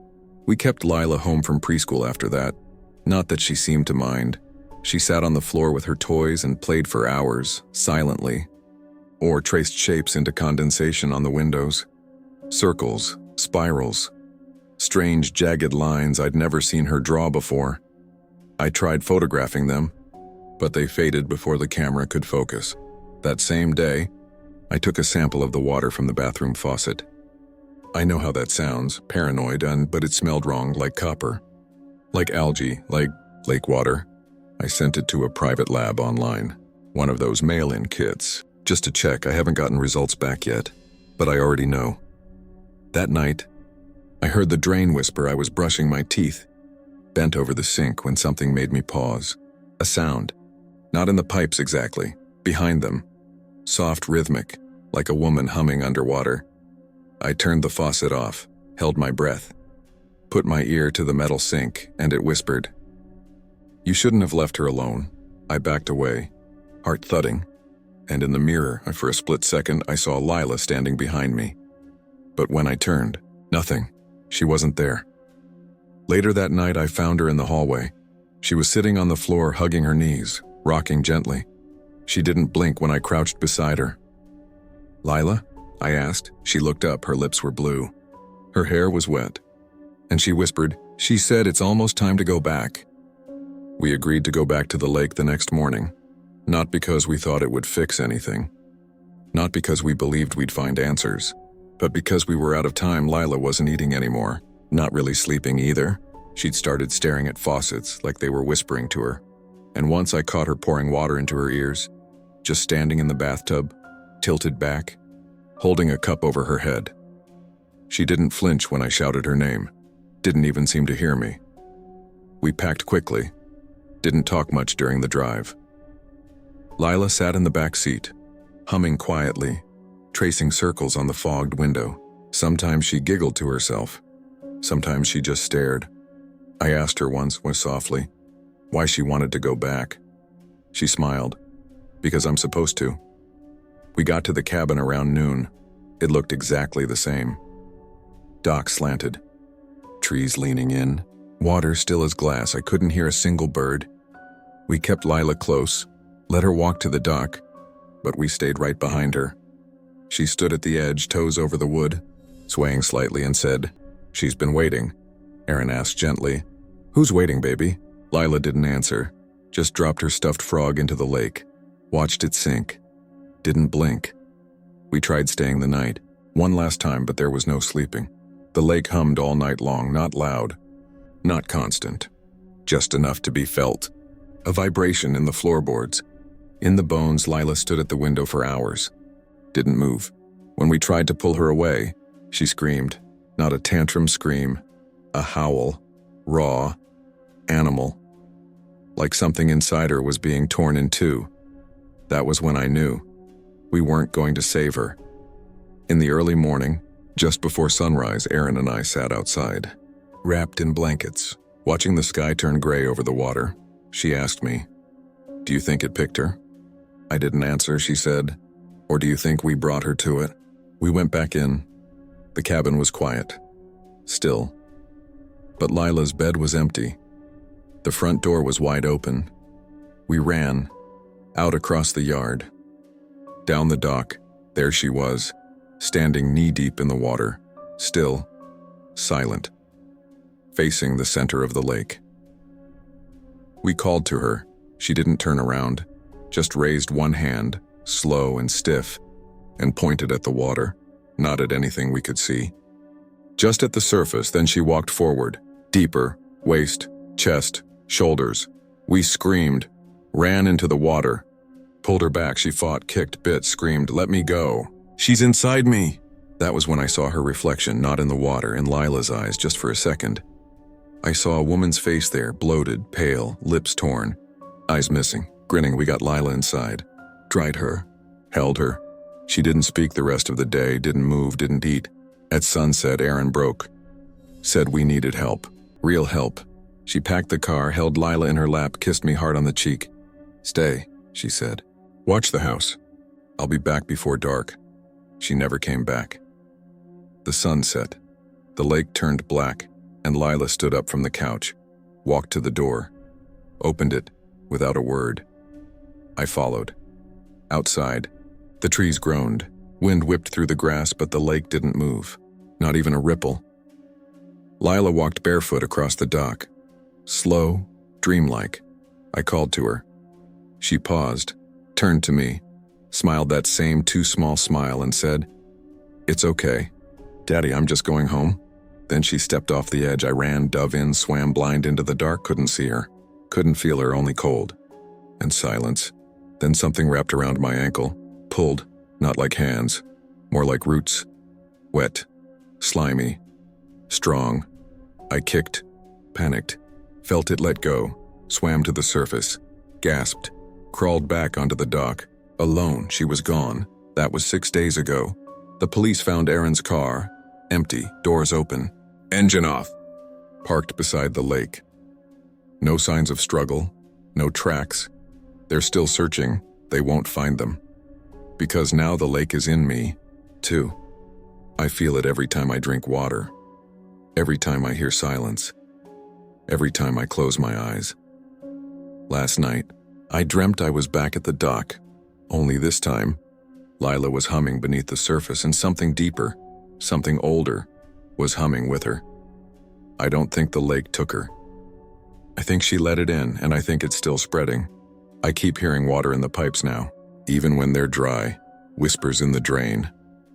We kept Lila home from preschool after that. Not that she seemed to mind. She sat on the floor with her toys and played for hours, silently, or traced shapes into condensation on the windows. Circles, spirals, strange jagged lines I'd never seen her draw before. I tried photographing them, but they faded before the camera could focus. That same day, I took a sample of the water from the bathroom faucet. I know how that sounds, paranoid, but it smelled wrong, like copper. Like algae, like lake water. I sent it to a private lab online, one of those mail-in kits, just to check. I haven't gotten results back yet, but I already know. That night, I heard the drain whisper. I was brushing my teeth, bent over the sink when something made me pause. A sound, not in the pipes exactly, behind them, soft, rhythmic, like a woman humming underwater. I turned the faucet off, held my breath, put my ear to the metal sink, and it whispered, "You shouldn't have left her alone." I backed away, heart thudding, and in the mirror, for a split second, I saw Lila standing behind me. But when I turned, nothing. She wasn't there. Later that night, I found her in the hallway. She was sitting on the floor, hugging her knees, rocking gently. She didn't blink when I crouched beside her. "Lila?" I asked. She looked up, her lips were blue. Her hair was wet. And she whispered, "She said it's almost time to go back." We agreed to go back to the lake the next morning, not because we thought it would fix anything, not because we believed we'd find answers, but because we were out of time. Lila wasn't eating anymore, not really sleeping either. She'd started staring at faucets like they were whispering to her. And once I caught her pouring water into her ears, just standing in the bathtub, tilted back, holding a cup over her head. She didn't flinch when I shouted her name, didn't even seem to hear me. We packed quickly, didn't talk much during the drive. Lila sat in the back seat, humming quietly, tracing circles on the fogged window. Sometimes she giggled to herself. Sometimes she just stared. I asked her once, softly, why she wanted to go back. She smiled. "Because I'm supposed to." We got to the cabin around noon. It looked exactly the same. Dock slanted, trees leaning in, water still as glass. I couldn't hear a single bird. We kept Lila close, let her walk to the dock, but we stayed right behind her. She stood at the edge, toes over the wood, swaying slightly, and said, "She's been waiting." Aaron asked gently, "Who's waiting, baby?" Lila didn't answer, just dropped her stuffed frog into the lake, watched it sink, didn't blink. We tried staying the night, one last time, but there was no sleeping. The lake hummed all night long, not loud, not constant, just enough to be felt. A vibration in the floorboards. In the bones. Lila stood at the window for hours, didn't move. When we tried to pull her away, she screamed. Not a tantrum scream, a howl, raw, animal, like something inside her was being torn in two. That was when I knew we weren't going to save her. In the early morning, just before sunrise, Aaron and I sat outside, wrapped in blankets, watching the sky turn gray over the water. She asked me, "Do you think it picked her?" I didn't answer. She said, "Or do you think we brought her to it?" We went back in. The cabin was quiet, still. But Lila's bed was empty. The front door was wide open. We ran, out across the yard, down the dock. There she was, standing knee-deep in the water, still, silent, facing the center of the lake. We called to her. She didn't turn around, just raised one hand, slow and stiff, and pointed at the water, not at anything we could see. Just at the surface. Then she walked forward, deeper, waist, chest, shoulders. We screamed, ran into the water, pulled her back. She fought, kicked, bit, screamed, "Let me go. She's inside me." That was when I saw her reflection, not in the water, in Lila's eyes, just for a second. I saw a woman's face there, bloated, pale, lips torn, eyes missing, grinning. We got Lila inside, dried her, held her. She didn't speak the rest of the day, didn't move, didn't eat. At sunset, Aaron broke, said we needed help, real help. She packed the car, held Lila in her lap, kissed me hard on the cheek. "Stay," she said. "Watch the house. I'll be back before dark." She never came back. The sun set. The lake turned black, and Lila stood up from the couch, walked to the door, opened it without a word. I followed. Outside, the trees groaned. Wind whipped through the grass, but the lake didn't move, not even a ripple. Lila walked barefoot across the dock, slow, dreamlike. I called to her. She paused, turned to me, smiled that same too small smile, and said, "It's okay. Daddy, I'm just going home." Then she stepped off the edge. I ran, dove in, swam blind into the dark, couldn't see her, couldn't feel her, only cold and silence. Then something wrapped around my ankle, pulled, not like hands, more like roots, wet, slimy, strong. I kicked, panicked, felt it let go, swam to the surface, gasped, crawled back onto the dock. Alone, she was gone. That was 6 days ago. The police found Aaron's car, empty, doors open, engine off, parked beside the lake. No signs of struggle, no tracks. They're still searching. They won't find them. Because now the lake is in me, too. I feel it every time I drink water, every time I hear silence, every time I close my eyes. Last night, I dreamt I was back at the dock, only this time, Lila was humming beneath the surface and something deeper, something older, was humming with her. I don't think the lake took her. I think she let it in, and I think it's still spreading. I keep hearing water in the pipes now, even when they're dry, whispers in the drain.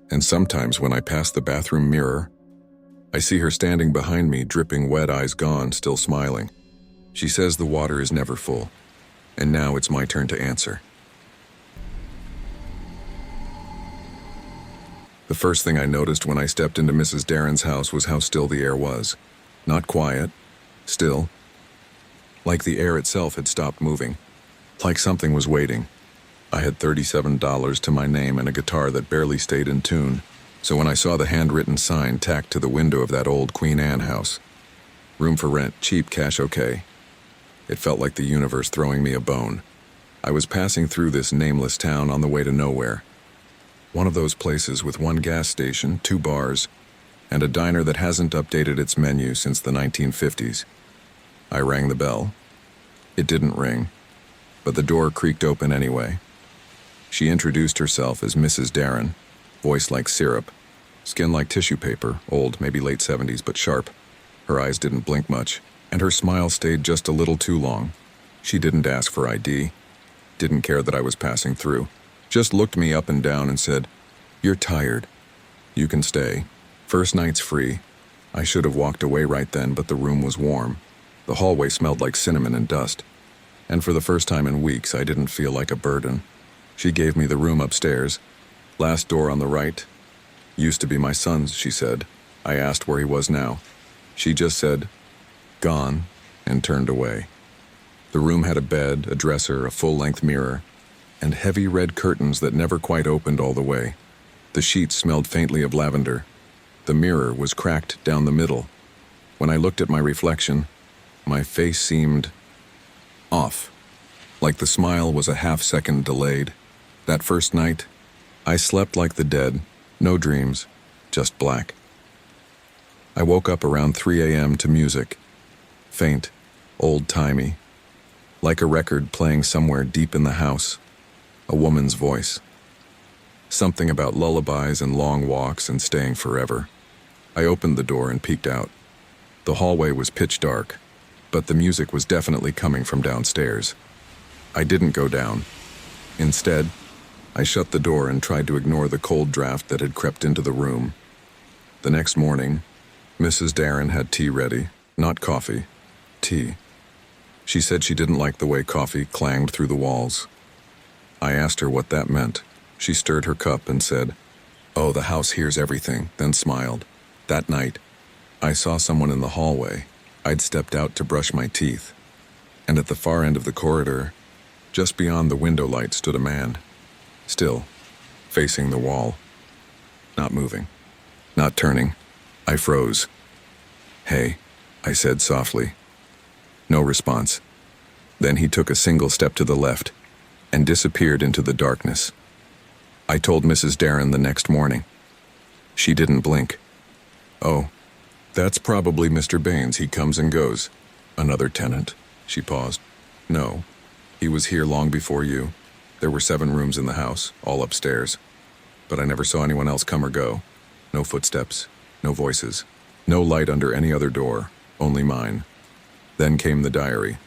And sometimes when I pass the bathroom mirror, I see her standing behind me, dripping wet, eyes gone, still smiling. She says the water is never full, and now it's my turn to answer. The first thing I noticed when I stepped into Mrs. Darren's house was how still the air was. Not quiet, still. Like the air itself had stopped moving. Like something was waiting. I had $37 to my name and a guitar that barely stayed in tune. So when I saw the handwritten sign tacked to the window of that old Queen Anne house, room for rent, cheap, cash okay, it felt like the universe throwing me a bone. I was passing through this nameless town on the way to nowhere. One of those places with one gas station, 2 bars, and a diner that hasn't updated its menu since the 1950s. I rang the bell. It didn't ring, but the door creaked open anyway. She introduced herself as Mrs. Darren, voice like syrup, skin like tissue paper, old, maybe late 70s, but sharp. Her eyes didn't blink much, and her smile stayed just a little too long. She didn't ask for ID, didn't care that I was passing through, just looked me up and down and said, "You're tired. You can stay. First night's free." I should have walked away right then, but the room was warm. The hallway smelled like cinnamon and dust. And for the first time in weeks, I didn't feel like a burden. She gave me the room upstairs. Last door on the right. Used to be my son's, she said. I asked where he was now. She just said, "Gone," and turned away. The room had a bed, a dresser, a full-length mirror, and heavy red curtains that never quite opened all the way. The sheets smelled faintly of lavender. The mirror was cracked down the middle. When I looked at my reflection, my face seemed off, like the smile was a half-second delayed. That first night, I slept like the dead, no dreams, just black. I woke up around 3 a.m. to music, faint, old-timey, like a record playing somewhere deep in the house, a woman's voice. Something about lullabies and long walks and staying forever. I opened the door and peeked out. The hallway was pitch dark, but the music was definitely coming from downstairs. I didn't go down. Instead, I shut the door and tried to ignore the cold draft that had crept into the room. The next morning, Mrs. Darren had tea ready, not coffee, tea. She said she didn't like the way coffee clanged through the walls. I asked her what that meant. She stirred her cup and said, "Oh, the house hears everything," then smiled. That night, I saw someone in the hallway. I'd stepped out to brush my teeth, and at the far end of the corridor, just beyond the window light, stood a man. Still, facing the wall. Not moving. Not turning. I froze. "Hey," I said softly. No response. Then he took a single step to the left and disappeared into the darkness. I told Mrs. Darren the next morning. She didn't blink. "Oh, that's probably Mr. Baines. He comes and goes." "Another tenant?" She paused. "No, he was here long before you. There were 7 rooms in the house, all upstairs. But I never saw anyone else come or go. No footsteps, no voices, no light under any other door, only mine." Then came the diary.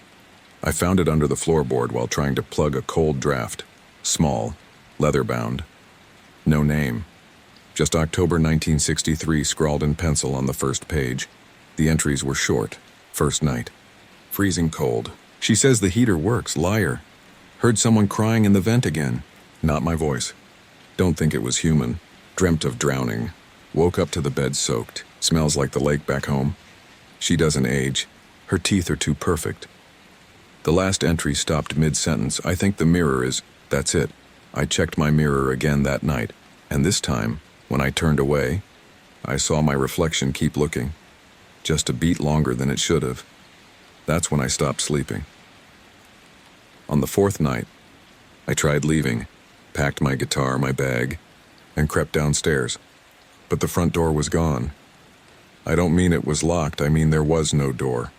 I found it under the floorboard while trying to plug a cold draft. Small, leather-bound. No name. Just October 1963 scrawled in pencil on the first page. The entries were short. First night. Freezing cold. She says the heater works. Liar. Heard someone crying in the vent again. Not my voice. Don't think it was human. Dreamt of drowning. Woke up to the bed soaked. Smells like the lake back home. She doesn't age. Her teeth are too perfect. The last entry stopped mid-sentence. I think the mirror is... That's it. I checked my mirror again that night, and this time, when I turned away, I saw my reflection keep looking. Just a beat longer than it should have. That's when I stopped sleeping. On the 4th night, I tried leaving, packed my guitar, my bag, and crept downstairs. But the front door was gone. I don't mean it was locked, I mean there was no door.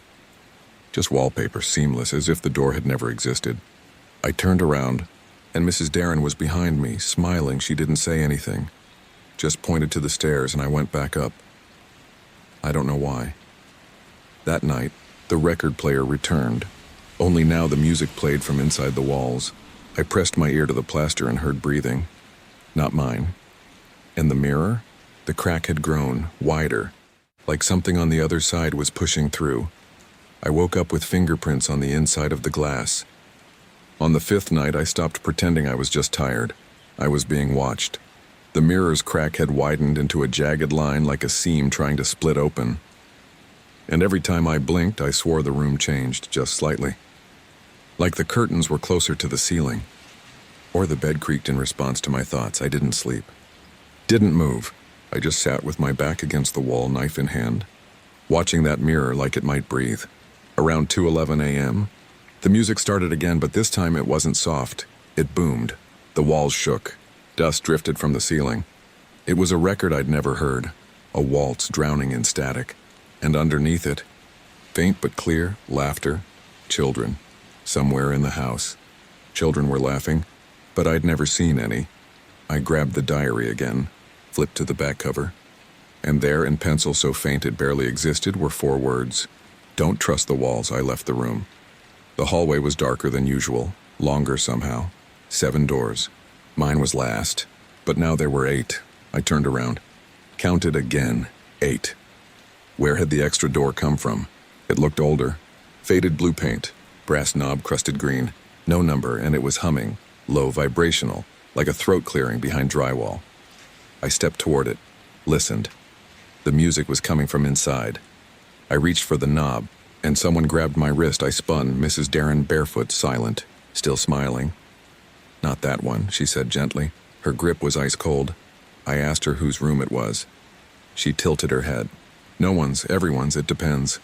Just wallpaper, seamless, as if the door had never existed. I turned around, and Mrs. Darren was behind me, smiling. She didn't say anything, just pointed to the stairs, and I went back up. I don't know why. That night, the record player returned, only now the music played from inside the walls. I pressed my ear to the plaster and heard breathing. Not mine. In the mirror, the crack had grown wider, like something on the other side was pushing through. I woke up with fingerprints on the inside of the glass. On the 5th night, I stopped pretending I was just tired. I was being watched. The mirror's crack had widened into a jagged line like a seam trying to split open. And every time I blinked, I swore the room changed just slightly. Like the curtains were closer to the ceiling. Or the bed creaked in response to my thoughts. I didn't sleep. Didn't move. I just sat with my back against the wall, knife in hand, watching that mirror like it might breathe. Around 2:11 a.m., the music started again, but this time it wasn't soft. It boomed. The walls shook. Dust drifted from the ceiling. It was a record I'd never heard, a waltz drowning in static. And underneath it, faint but clear, laughter, children, somewhere in the house. Children were laughing, but I'd never seen any. I grabbed the diary again, flipped to the back cover, and there, in pencil so faint it barely existed, were 4 words. Don't trust the walls. I left the room. The hallway was darker than usual, longer somehow. 7 doors. Mine was last, but now there were 8. I turned around. Counted again. 8. Where had the extra door come from? It looked older. Faded blue paint, brass knob crusted green, no number, and it was humming, low vibrational, like a throat clearing behind drywall. I stepped toward it, listened. The music was coming from inside. I reached for the knob, and someone grabbed my wrist. I spun, Mrs. Darren barefoot, silent, still smiling. Not that one, she said gently. Her grip was ice cold. I asked her whose room it was. She tilted her head. No one's, everyone's, it depends.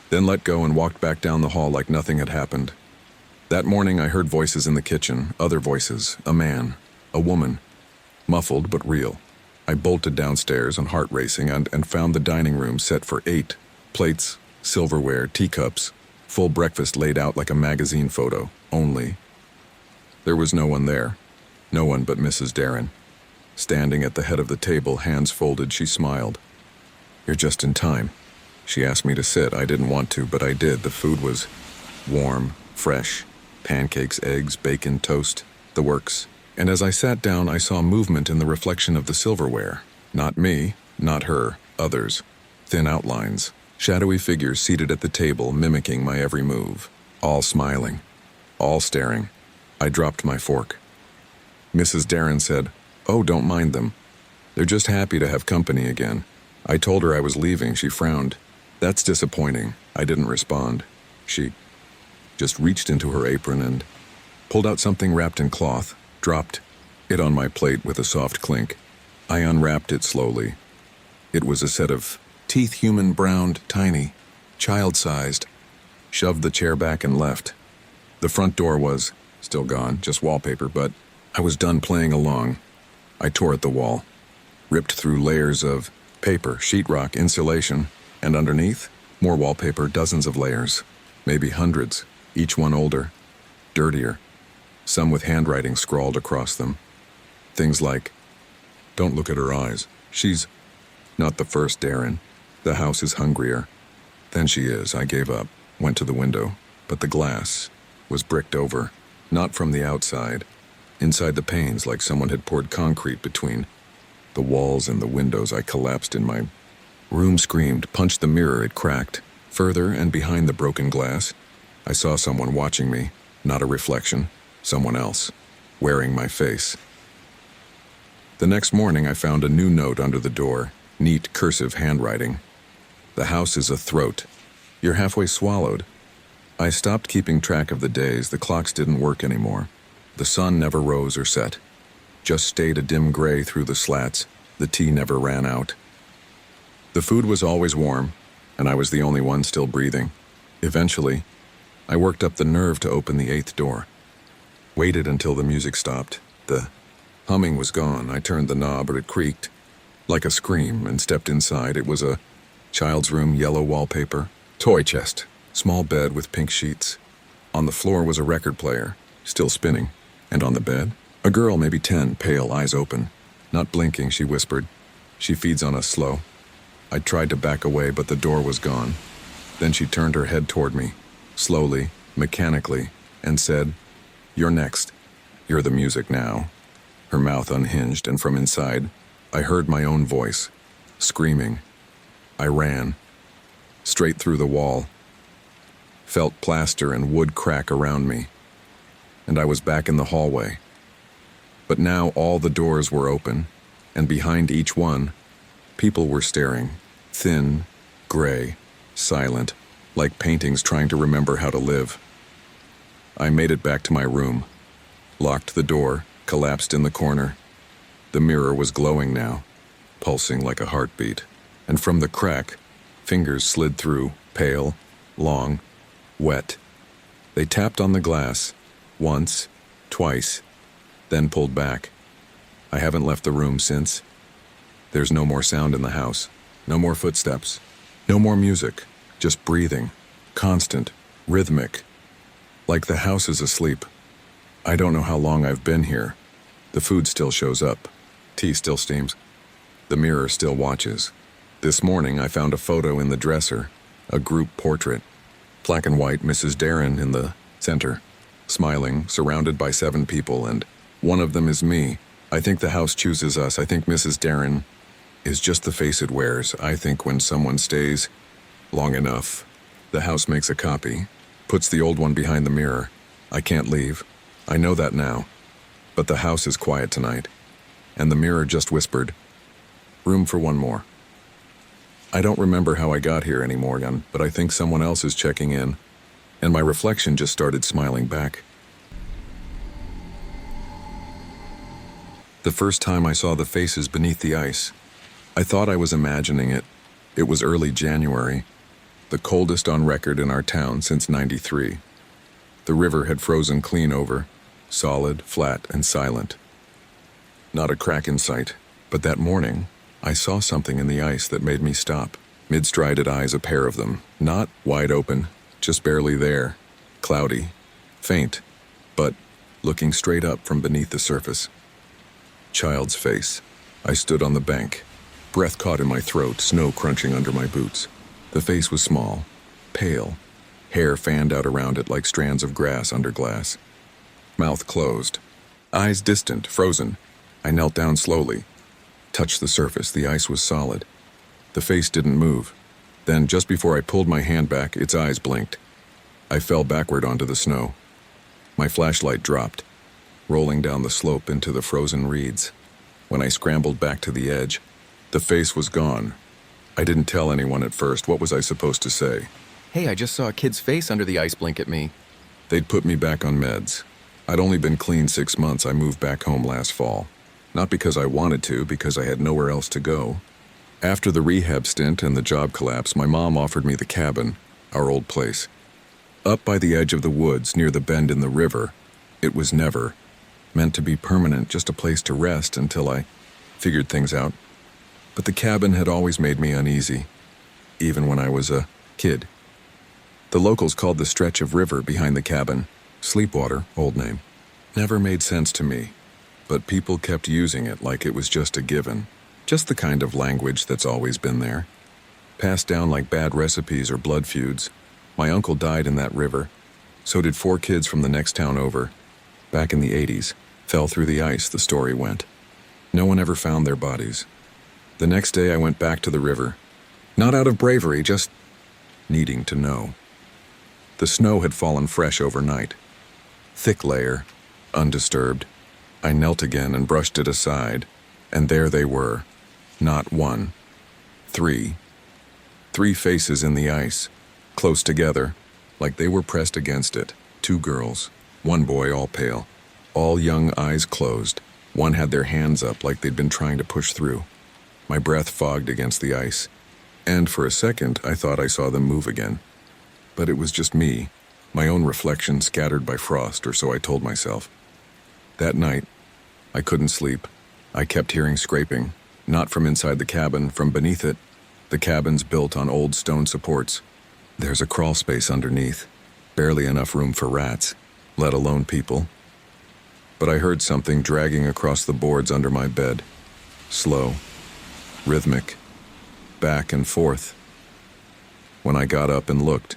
Then let go and walked back down the hall like nothing had happened. That morning I heard voices in the kitchen, other voices, a man, a woman, muffled but real. I bolted downstairs and heart racing and found the dining room set for 8. Plates, silverware, teacups, full breakfast laid out like a magazine photo, only. There was no one there, no one but Mrs. Darren. Standing at the head of the table, hands folded, she smiled. You're just in time. She asked me to sit. I didn't want to, but I did. The food was warm, fresh, pancakes, eggs, bacon, toast, the works. And as I sat down, I saw movement in the reflection of the silverware. Not me, not her, others. Thin outlines. Shadowy figures seated at the table, mimicking my every move. All smiling. All staring. I dropped my fork. Mrs. Darren said, "Oh, don't mind them. They're just happy to have company again." I told her I was leaving. She frowned. "That's disappointing." I didn't respond. She just reached into her apron and pulled out something wrapped in cloth, dropped it on my plate with a soft clink. I unwrapped it slowly. It was a set of teeth, human browned, tiny, child-sized. Shoved the chair back and left. The front door was still gone, just wallpaper, but I was done playing along. I tore at the wall, ripped through layers of paper, sheetrock, insulation, and underneath, more wallpaper, dozens of layers, maybe hundreds, each one older, dirtier, some with handwriting scrawled across them. Things like, "Don't look at her eyes. She's not the first Darren. The house is hungrier." Then she is. I gave up, went to the window, but the glass was bricked over, not from the outside. Inside the panes, like someone had poured concrete between the walls and the windows. I collapsed in my room, screamed, punched the mirror. It cracked. Further and behind the broken glass, I saw someone watching me, not a reflection, someone else, wearing my face. The next morning I found a new note under the door, neat cursive handwriting. "The house is a throat. You're halfway swallowed." I stopped keeping track of the days. The clocks didn't work anymore. The sun never rose or set, just stayed a dim gray through the slats. The tea never ran out. The food was always warm, and I was the only one still breathing. Eventually, I worked up the nerve to open the 8th door. Waited until the music stopped. The humming was gone. I turned the knob, but it creaked like a scream, and stepped inside. It was a child's room, yellow wallpaper, toy chest, small bed with pink sheets. On the floor was a record player, still spinning. And on the bed, a girl, maybe 10, pale, eyes open. Not blinking, she whispered. She feeds on us slow. I tried to back away, but the door was gone. Then she turned her head toward me, slowly, mechanically, and said, "You're next. You're the music now." Her mouth unhinged, and from inside, I heard my own voice, screaming. I ran, straight through the wall, felt plaster and wood crack around me, and I was back in the hallway. But now all the doors were open, and behind each one, people were staring, thin, gray, silent, like paintings trying to remember how to live. I made it back to my room, locked the door, collapsed in the corner. The mirror was glowing now, pulsing like a heartbeat, and from the crack, fingers slid through, pale, long, wet. They tapped on the glass, once, twice, then pulled back. I haven't left the room since. There's no more sound in the house, no more footsteps, no more music, just breathing, constant, rhythmic, like the house is asleep. I don't know how long I've been here. The food still shows up. Tea still steams. The mirror still watches. This morning I found a photo in the dresser, a group portrait. Black and white, Mrs. Darren in the center, smiling, surrounded by 7 people, and one of them is me. I think the house chooses us. I think Mrs. Darren is just the face it wears. I think when someone stays long enough, the house makes a copy, puts the old one behind the mirror. I can't leave. I know that now. But the house is quiet tonight, and the mirror just whispered, "Room for one more." I don't remember how I got here anymore, but I think someone else is checking in, and my reflection just started smiling back. The first time I saw the faces beneath the ice, I thought I was imagining it. It was early January, the coldest on record in our town since '93. The river had frozen clean over, solid, flat, and silent. Not a crack in sight, but that morning, I saw something in the ice that made me stop. Mid-strided eyes, a pair of them, not wide open, just barely there, cloudy, faint, but looking straight up from beneath the surface. Child's face. I stood on the bank, breath caught in my throat, snow crunching under my boots. The face was small, pale, hair fanned out around it like strands of grass under glass. Mouth closed, eyes distant, frozen. I knelt down slowly, touched the surface. The ice was solid. The face didn't move. Then, just before I pulled my hand back, its eyes blinked. I fell backward onto the snow. My flashlight dropped, rolling down the slope into the frozen reeds. When I scrambled back to the edge, the face was gone. I didn't tell anyone at first. What was I supposed to say? "Hey, I just saw a kid's face under the ice blink at me." They'd put me back on meds. I'd only been clean 6 months. I moved back home last fall. Not because I wanted to, because I had nowhere else to go. After the rehab stint and the job collapse, my mom offered me the cabin, our old place. Up by the edge of the woods, near the bend in the river. It was never meant to be permanent, just a place to rest until I figured things out. But the cabin had always made me uneasy, even when I was a kid. The locals called the stretch of river behind the cabin Sleepwater, old name. Never made sense to me, but people kept using it like it was just a given. Just the kind of language that's always been there. Passed down like bad recipes or blood feuds. My uncle died in that river. So did 4 kids from the next town over. Back in the '80s. Fell through the ice, the story went. No one ever found their bodies. The next day I went back to the river. Not out of bravery, just needing to know. The snow had fallen fresh overnight. Thick layer, undisturbed. I knelt again and brushed it aside, and there they were. Not 1. 3. 3 faces in the ice, close together, like they were pressed against it. 2 girls, 1 boy, all pale, all young, eyes closed. One had their hands up like they'd been trying to push through. My breath fogged against the ice, and for a second I thought I saw them move again. But it was just me, my own reflection scattered by frost, or so I told myself. That night, I couldn't sleep. I kept hearing scraping, not from inside the cabin, from beneath it. The cabin's built on old stone supports. There's a crawl space underneath, barely enough room for rats, let alone people. but I heard something dragging across the boards under my bed. Slow, rhythmic, back and forth. When I got up and looked,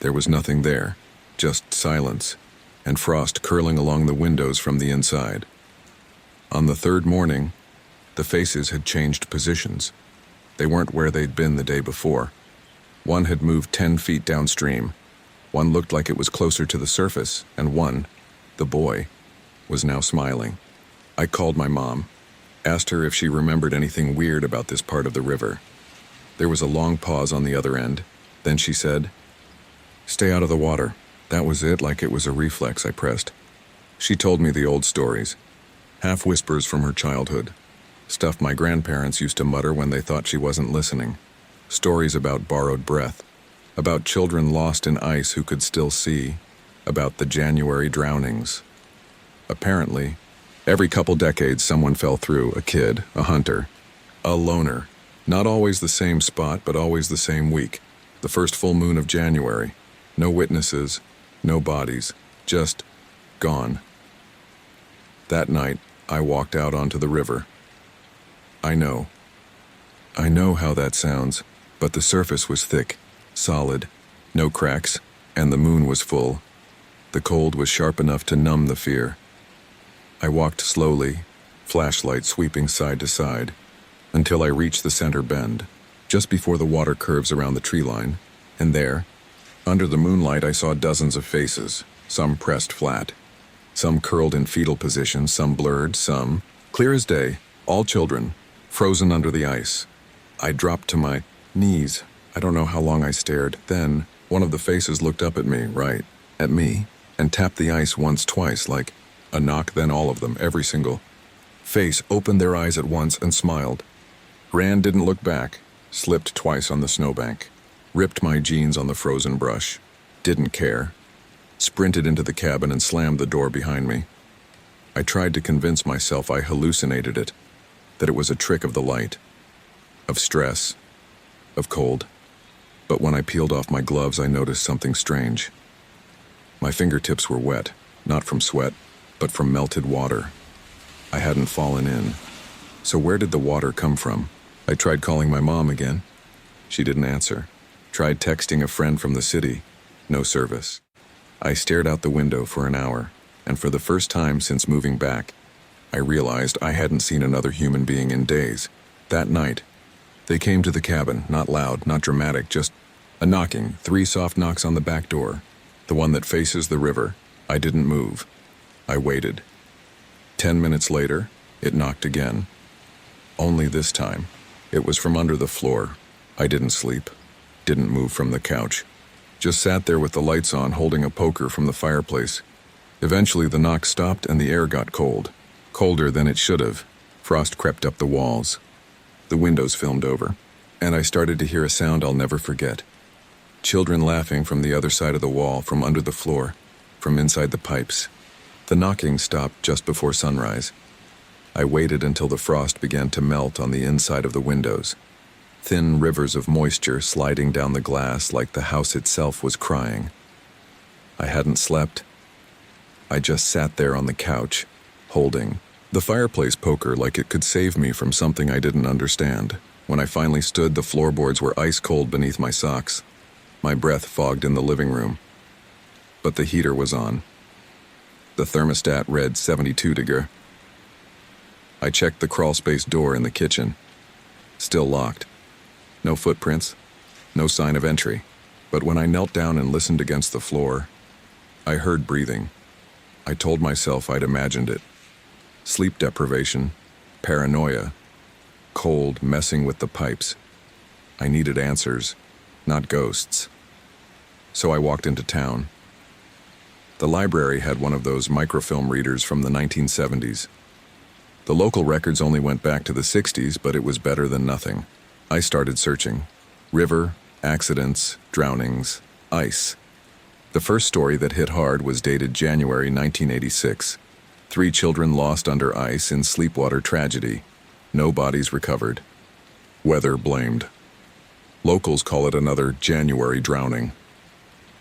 there was nothing there, just silence, and frost curling along the windows from the inside. On the third morning, the faces had changed positions. They weren't where they'd been the day before. One had moved 10 feet downstream. One looked like it was closer to the surface, and one, the boy, was now smiling. I called my mom, asked her if she remembered anything weird about this part of the river. There was a long pause on the other end. Then she said, "Stay out of the water." That was it, like it was a reflex I pressed. She told me the old stories, half whispers from her childhood, stuff my grandparents used to mutter when they thought she wasn't listening. Stories about borrowed breath, about children lost in ice who could still see, about the January drownings. Apparently, every couple decades someone fell through, a kid, a hunter, a loner. Not always the same spot, but always the same week. The first full moon of January. No witnesses, no bodies, just gone. That night, I walked out onto the river. I know how that sounds, but the surface was thick, solid, no cracks, and the moon was full. The cold was sharp enough to numb the fear. I walked slowly, flashlight sweeping side to side, until I reached the center bend, just before the water curves around the tree line, and there, under the moonlight, I saw dozens of faces, some pressed flat, some curled in fetal position, some blurred, some clear as day, all children, frozen under the ice. I dropped to my knees. I don't know how long I stared. Then, one of the faces looked up at me, right at me, and tapped the ice once, twice, like a knock. Then all of them, every single face, opened their eyes at once and smiled. Ran, didn't look back, slipped twice on the snowbank, ripped my jeans on the frozen brush, didn't care, sprinted into the cabin and slammed the door behind me. I tried to convince myself I hallucinated it, that it was a trick of the light, of stress, of cold. But when I peeled off my gloves, I noticed something strange. My fingertips were wet, not from sweat, but from melted water. I hadn't fallen in. So where did the water come from? I tried calling my mom again. She didn't answer. Tried texting a friend from the city. No service. I stared out the window for an hour, and for the first time since moving back, I realized I hadn't seen another human being in days. That night, they came to the cabin, not loud, not dramatic, just a knocking, 3 soft knocks on the back door, the one that faces the river. I didn't move. I waited. 10 minutes later, it knocked again. Only this time, it was from under the floor. I didn't sleep, didn't move from the couch. Just sat there with the lights on, holding a poker from the fireplace. Eventually, the knock stopped and the air got cold. Colder than it should have. Frost crept up the walls. The windows filmed over, and I started to hear a sound I'll never forget. Children laughing from the other side of the wall, from under the floor, from inside the pipes. The knocking stopped just before sunrise. I waited until the frost began to melt on the inside of the windows. Thin rivers of moisture sliding down the glass like the house itself was crying. I hadn't slept. I just sat there on the couch, holding the fireplace poker like it could save me from something I didn't understand. When I finally stood, the floorboards were ice cold beneath my socks. My breath fogged in the living room. But the heater was on. The thermostat read 72 degrees. I checked the crawlspace door in the kitchen. Still locked. No footprints, no sign of entry. But when I knelt down and listened against the floor, I heard breathing. I told myself I'd imagined it. Sleep deprivation, paranoia, cold messing with the pipes. I needed answers, not ghosts. So I walked into town. The library had one of those microfilm readers from the 1970s. The local records only went back to the 60s, but it was better than nothing. I started searching. River, accidents, drownings, ice. The first story that hit hard was dated January 1986. 3 children lost under ice in Sleepwater tragedy. No bodies recovered. Weather blamed. Locals call it another January drowning.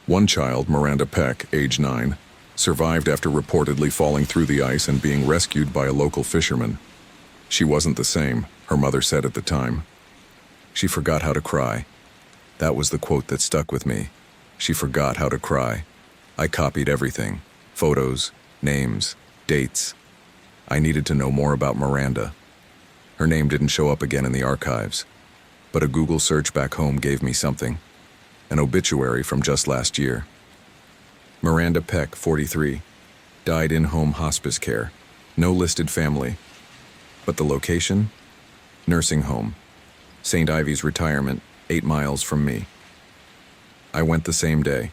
One child, Miranda Peck, age 9, Survived after reportedly falling through the ice and being rescued by a local fisherman. She wasn't the same, her mother said at the time. She forgot how to cry. That was the quote that stuck with me. She forgot how to cry. I copied everything. Photos, names, dates. I needed to know more about Miranda. Her name didn't show up again in the archives, but a Google search back home gave me something. An obituary from just last year. Miranda Peck, 43, died in-home hospice care. No listed family. But the location? Nursing home. St. Ivy's retirement, 8 miles from me. I went the same day.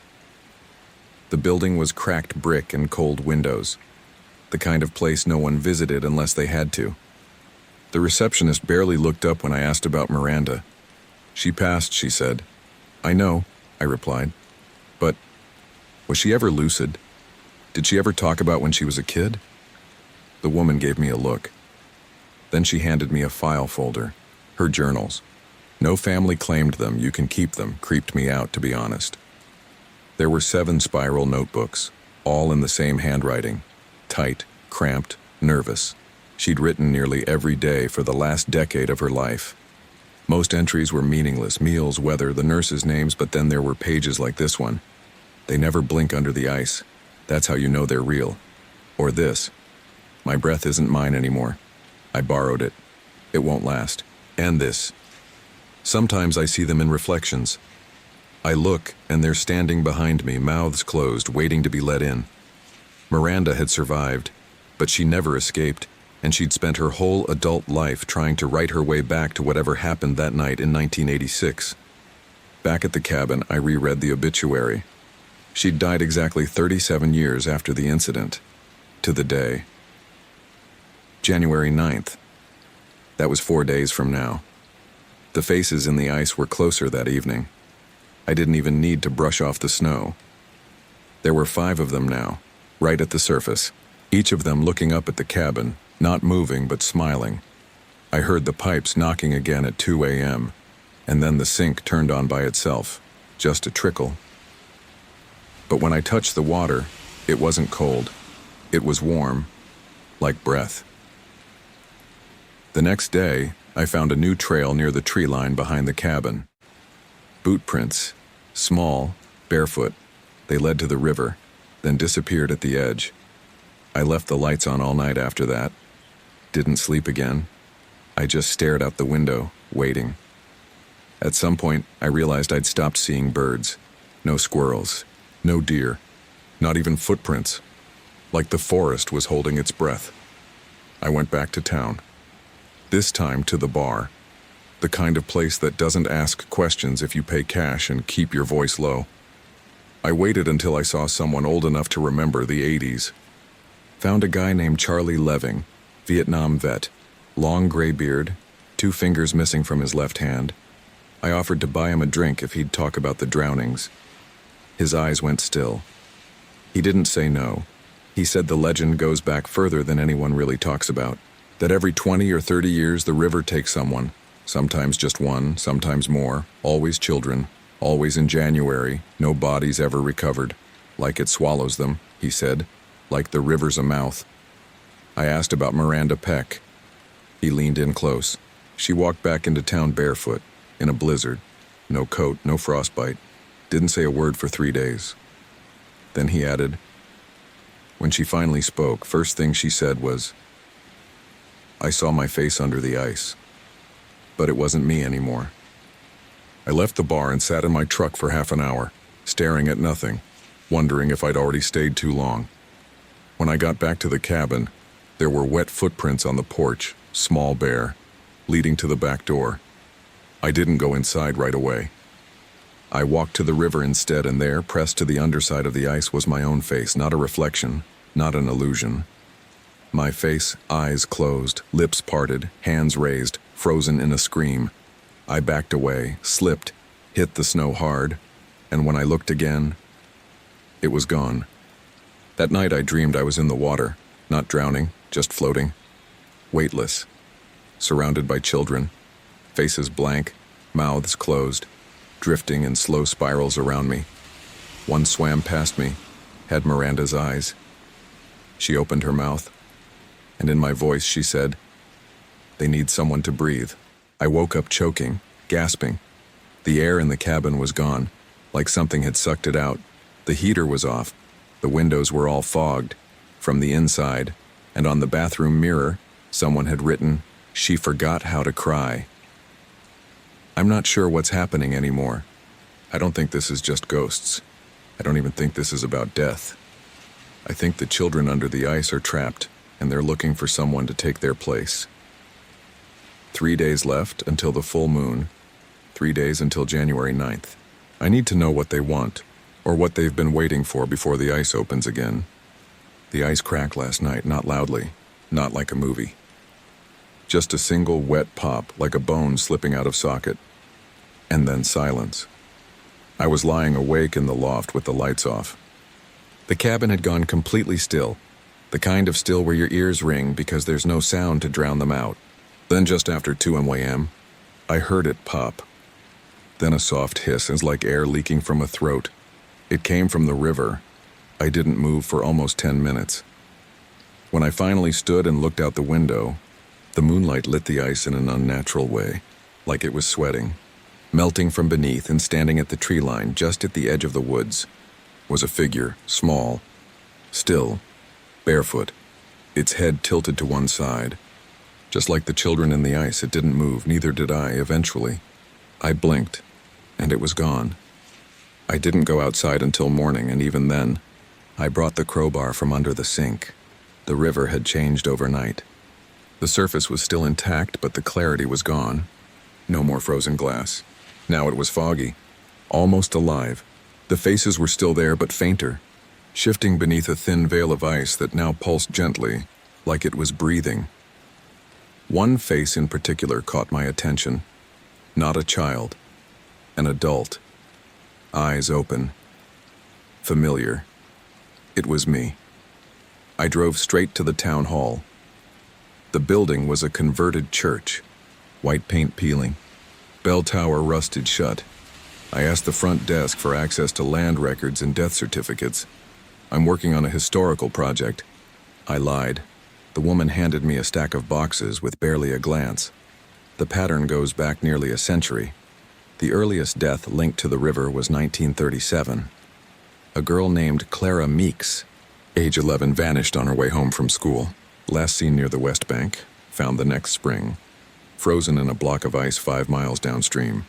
The building was cracked brick and cold windows. The kind of place no one visited unless they had to. The receptionist barely looked up when I asked about Miranda. She passed, she said. I know, I replied. But was she ever lucid? Did she ever talk about when she was a kid? The woman gave me a look. Then she handed me a file folder, her journals. No family claimed them, you can keep them, creeped me out, to be honest. There were 7 spiral notebooks, all in the same handwriting. Tight, cramped, nervous. She'd written nearly every day for the last decade of her life. Most entries were meaningless, meals, weather, the nurses' names, but then there were pages like this one. They never blink under the ice. That's how you know they're real. Or this. My breath isn't mine anymore. I borrowed it. It won't last. And this. Sometimes I see them in reflections. I look, and they're standing behind me, mouths closed, waiting to be let in. Miranda had survived, but she never escaped, and she'd spent her whole adult life trying to write her way back to whatever happened that night in 1986. Back at the cabin, I reread the obituary. She'd died exactly 37 years after the incident. To the day. January 9th. That was 4 days from now. The faces in the ice were closer that evening. I didn't even need to brush off the snow. There were 5 of them now, right at the surface, each of them looking up at the cabin, not moving but smiling. I heard the pipes knocking again at 2 a.m., and then the sink turned on by itself, just a trickle. But when I touched the water, it wasn't cold. It was warm, like breath. The next day, I found a new trail near the tree line behind the cabin. Boot prints, small, barefoot. They led to the river, then disappeared at the edge. I left the lights on all night after that. Didn't sleep again. I just stared out the window, waiting. At some point, I realized I'd stopped seeing birds. No squirrels, no deer, not even footprints. Like the forest was holding its breath. I went back to town. This time to the bar. The kind of place that doesn't ask questions if you pay cash and keep your voice low. I waited until I saw someone old enough to remember the 80s. Found a guy named Charlie Leving, Vietnam vet, long gray beard, 2 fingers missing from his left hand. I offered to buy him a drink if he'd talk about the drownings. His eyes went still. He didn't say no. He said the legend goes back further than anyone really talks about. That every 20 or 30 years the river takes someone. Sometimes just one, sometimes more, always children, always in January, no bodies ever recovered. Like it swallows them, he said, like the river's a mouth. I asked about Miranda Peck. He leaned in close. She walked back into town barefoot, in a blizzard. No coat, no frostbite. Didn't say a word for 3 days. Then he added, when she finally spoke, first thing she said was, I saw my face under the ice. But it wasn't me anymore. I left the bar and sat in my truck for half an hour, staring at nothing, wondering if I'd already stayed too long. When I got back to the cabin, there were wet footprints on the porch, small bare, leading to the back door. I didn't go inside right away. I walked to the river instead, and there, pressed to the underside of the ice, was my own face, not a reflection, not an illusion. My face, eyes closed, lips parted, hands raised, frozen in a scream. I backed away, slipped, hit the snow hard, and when I looked again, it was gone. That night I dreamed I was in the water, not drowning, just floating, weightless, surrounded by children, faces blank, mouths closed, drifting in slow spirals around me. One swam past me, had Miranda's eyes. She opened her mouth, and in my voice she said, "They need someone to breathe." I woke up choking, gasping. The air in the cabin was gone, like something had sucked it out. The heater was off. The windows were all fogged from the inside, and on the bathroom mirror, someone had written, "She forgot how to cry." I'm not sure what's happening anymore. I don't think this is just ghosts. I don't even think this is about death. I think the children under the ice are trapped, and they're looking for someone to take their place. 3 days left until the full moon. 3 days until January 9th. I need to know what they want, or what they've been waiting for before the ice opens again. The ice cracked last night, not loudly, not like a movie. Just a single wet pop, like a bone slipping out of socket. And then silence. I was lying awake in the loft with the lights off. The cabin had gone completely still, the kind of still where your ears ring because there's no sound to drown them out. Then just after 2 a.m., I heard it pop. Then a soft hiss, as like air leaking from a throat. It came from the river. I didn't move for almost 10 minutes. When I finally stood and looked out the window, the moonlight lit the ice in an unnatural way, like it was sweating. Melting from beneath and standing at the tree line just at the edge of the woods was a figure, small, still, barefoot, its head tilted to one side. Just like the children in the ice, it didn't move, neither did I, eventually. I blinked, and it was gone. I didn't go outside until morning, and even then, I brought the crowbar from under the sink. The river had changed overnight. The surface was still intact, but the clarity was gone. No more frozen glass. Now it was foggy, almost alive. The faces were still there, but fainter, shifting beneath a thin veil of ice that now pulsed gently, like it was breathing. One face in particular caught my attention. Not a child, an adult. Eyes open. Familiar. It was me. I drove straight to the town hall. The building was a converted church, white paint peeling. Bell tower rusted shut. I asked the front desk for access to land records and death certificates. "I'm working on a historical project." I lied. The woman handed me a stack of boxes with barely a glance. The pattern goes back nearly a century. The earliest death linked to the river was 1937. A girl named Clara Meeks, age 11, vanished on her way home from school. Last seen near the West Bank, found the next spring, frozen in a block of ice 5 miles downstream.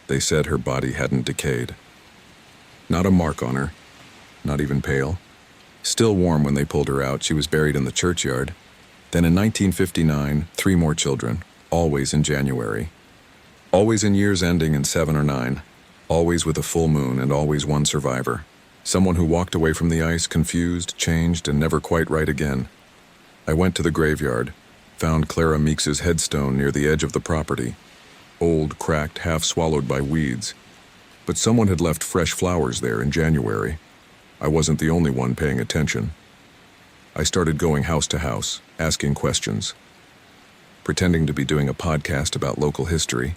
They said her body hadn't decayed. Not a mark on her, not even pale. Still warm when they pulled her out. She was buried in the churchyard. Then in 1959, 3 more children, always in January. Always in years ending in 7 or 9. Always with a full moon and always one survivor. Someone who walked away from the ice, confused, changed, and never quite right again. I went to the graveyard, found Clara Meeks's headstone near the edge of the property. Old, cracked, half swallowed by weeds. But someone had left fresh flowers there in January. I wasn't the only one paying attention. I started going house to house, asking questions. Pretending to be doing a podcast about local history.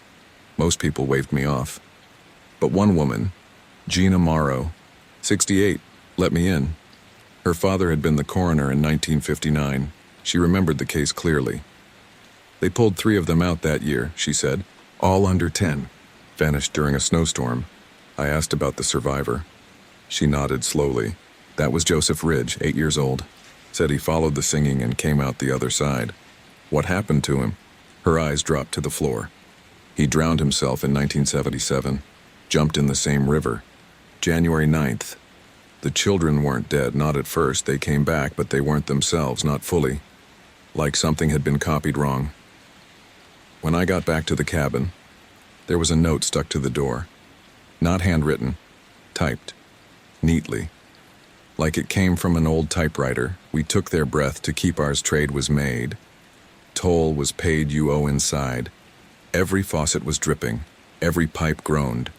Most people waved me off. But one woman, Gina Morrow, 68, let me in. Her father had been the coroner in 1959. She remembered the case clearly. They pulled 3 of them out that year, she said, all under 10. Vanished during a snowstorm. I asked about the survivor. She nodded slowly. That was Joseph Ridge, 8 years old. Said he followed the singing and came out the other side. What happened to him? Her eyes dropped to the floor. He drowned himself in 1977. Jumped in the same river. January 9th. The children weren't dead, not at first. They came back, but they weren't themselves, not fully. Like something had been copied wrong. When I got back to the cabin, there was a note stuck to the door. Not handwritten, typed. Neatly. Like it came from an old typewriter. We took their breath to keep ours, trade was made. Toll was paid, you owe inside. Every faucet was dripping. Every pipe groaned.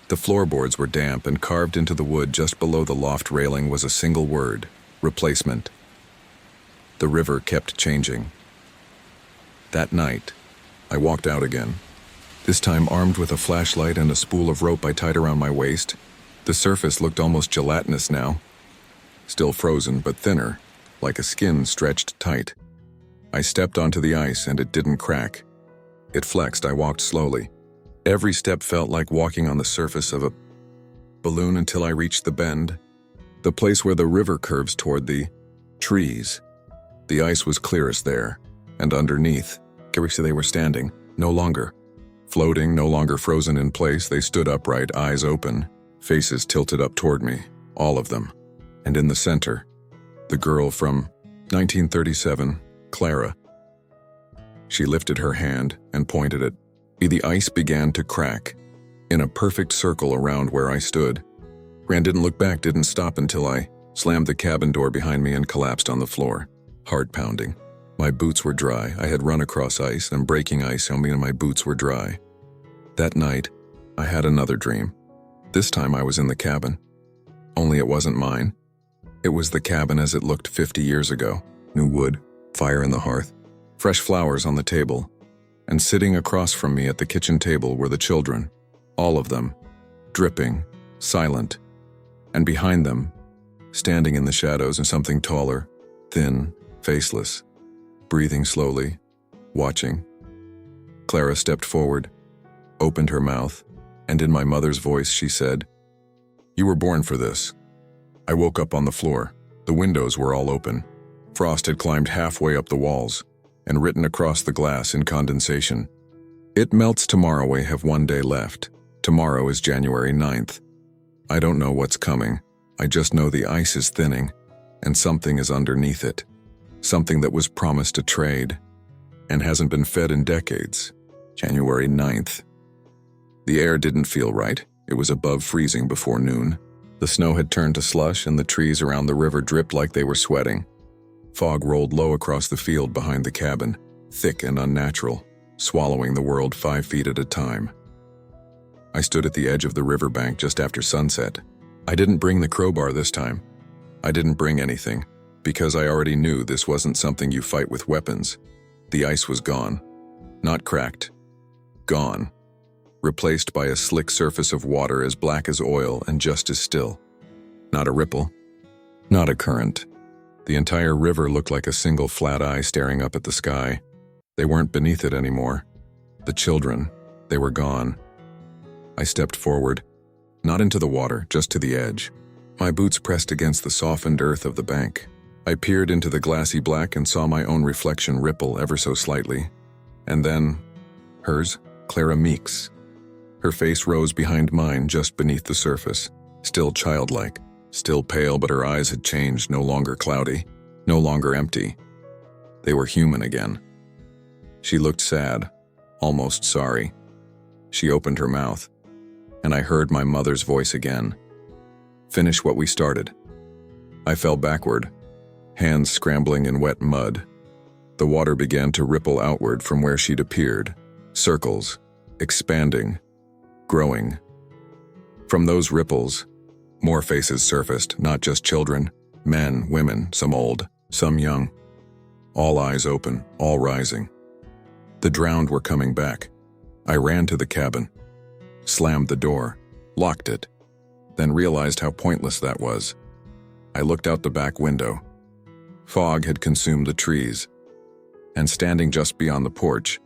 The floorboards were damp, and carved into the wood just below the loft railing was a single word: replacement. The river kept changing. That night, I walked out again. This time armed with a flashlight and a spool of rope I tied around my waist. The surface looked almost gelatinous now. still frozen but thinner, like a skin stretched tight. I stepped onto the ice and it didn't crack. It flexed. I walked slowly. Every step felt like walking on the surface of a balloon until I reached the bend, the place where the river curves toward the trees. The ice was clearest there, and underneath, they were standing, no longer floating, no longer frozen in place. They stood upright, eyes open, faces tilted up toward me, all of them. And in the center, the girl from 1937, Clara. She lifted her hand and pointed it. The ice began to crack, in a perfect circle around where I stood. Ran didn't look back, didn't stop until I slammed the cabin door behind me and collapsed on the floor, heart pounding. My boots were dry. I had run across ice, and breaking ice on me and my boots were dry. That night, I had another dream. This time I was in the cabin. Only it wasn't mine. It was the cabin as it looked 50 years ago. New wood, fire in the hearth, fresh flowers on the table. And sitting across from me at the kitchen table were the children, all of them, dripping, silent. And behind them, standing in the shadows, and something taller, thin, faceless, breathing slowly, watching. Clara stepped forward, opened her mouth, and in my mother's voice she said, "You were born for this." I woke up on the floor. The windows were all open. Frost had climbed halfway up the walls and written across the glass in condensation, "It melts tomorrow. We have one day left. Tomorrow is January 9th. I don't know what's coming. I just know the ice is thinning, and something is underneath it. Something that was promised to trade, and hasn't been fed in decades. January 9th. The air didn't feel right. It was above freezing before noon. The snow had turned to slush, and the trees around the river dripped like they were sweating. Fog rolled low across the field behind the cabin, thick and unnatural, swallowing the world 5 feet at a time. I stood at the edge of the riverbank just after sunset. I didn't bring the crowbar this time. I didn't bring anything, because I already knew this wasn't something you fight with weapons. The ice was gone. Not cracked. Gone. Replaced by a slick surface of water as black as oil and just as still. Not a ripple. Not a current. The entire river looked like a single flat eye staring up at the sky. They weren't beneath it anymore. The children, they were gone. I stepped forward, not into the water, just to the edge. My boots pressed against the softened earth of the bank. I peered into the glassy black and saw my own reflection ripple ever so slightly. And then, hers, Clara Meeks. Her face rose behind mine just beneath the surface, still childlike, still pale, but her eyes had changed, no longer cloudy, no longer empty. They were human again. She looked sad, almost sorry. She opened her mouth, and I heard my mother's voice again. "Finish what we started." I fell backward, hands scrambling in wet mud. The water began to ripple outward from where she'd appeared, circles, expanding, growing. From those ripples, more faces surfaced, not just children, men, women, some old, some young. All eyes open, all rising. The drowned were coming back. I ran to the cabin, slammed the door, locked it, then realized how pointless that was. I looked out the back window. Fog had consumed the trees, and standing just beyond the porch,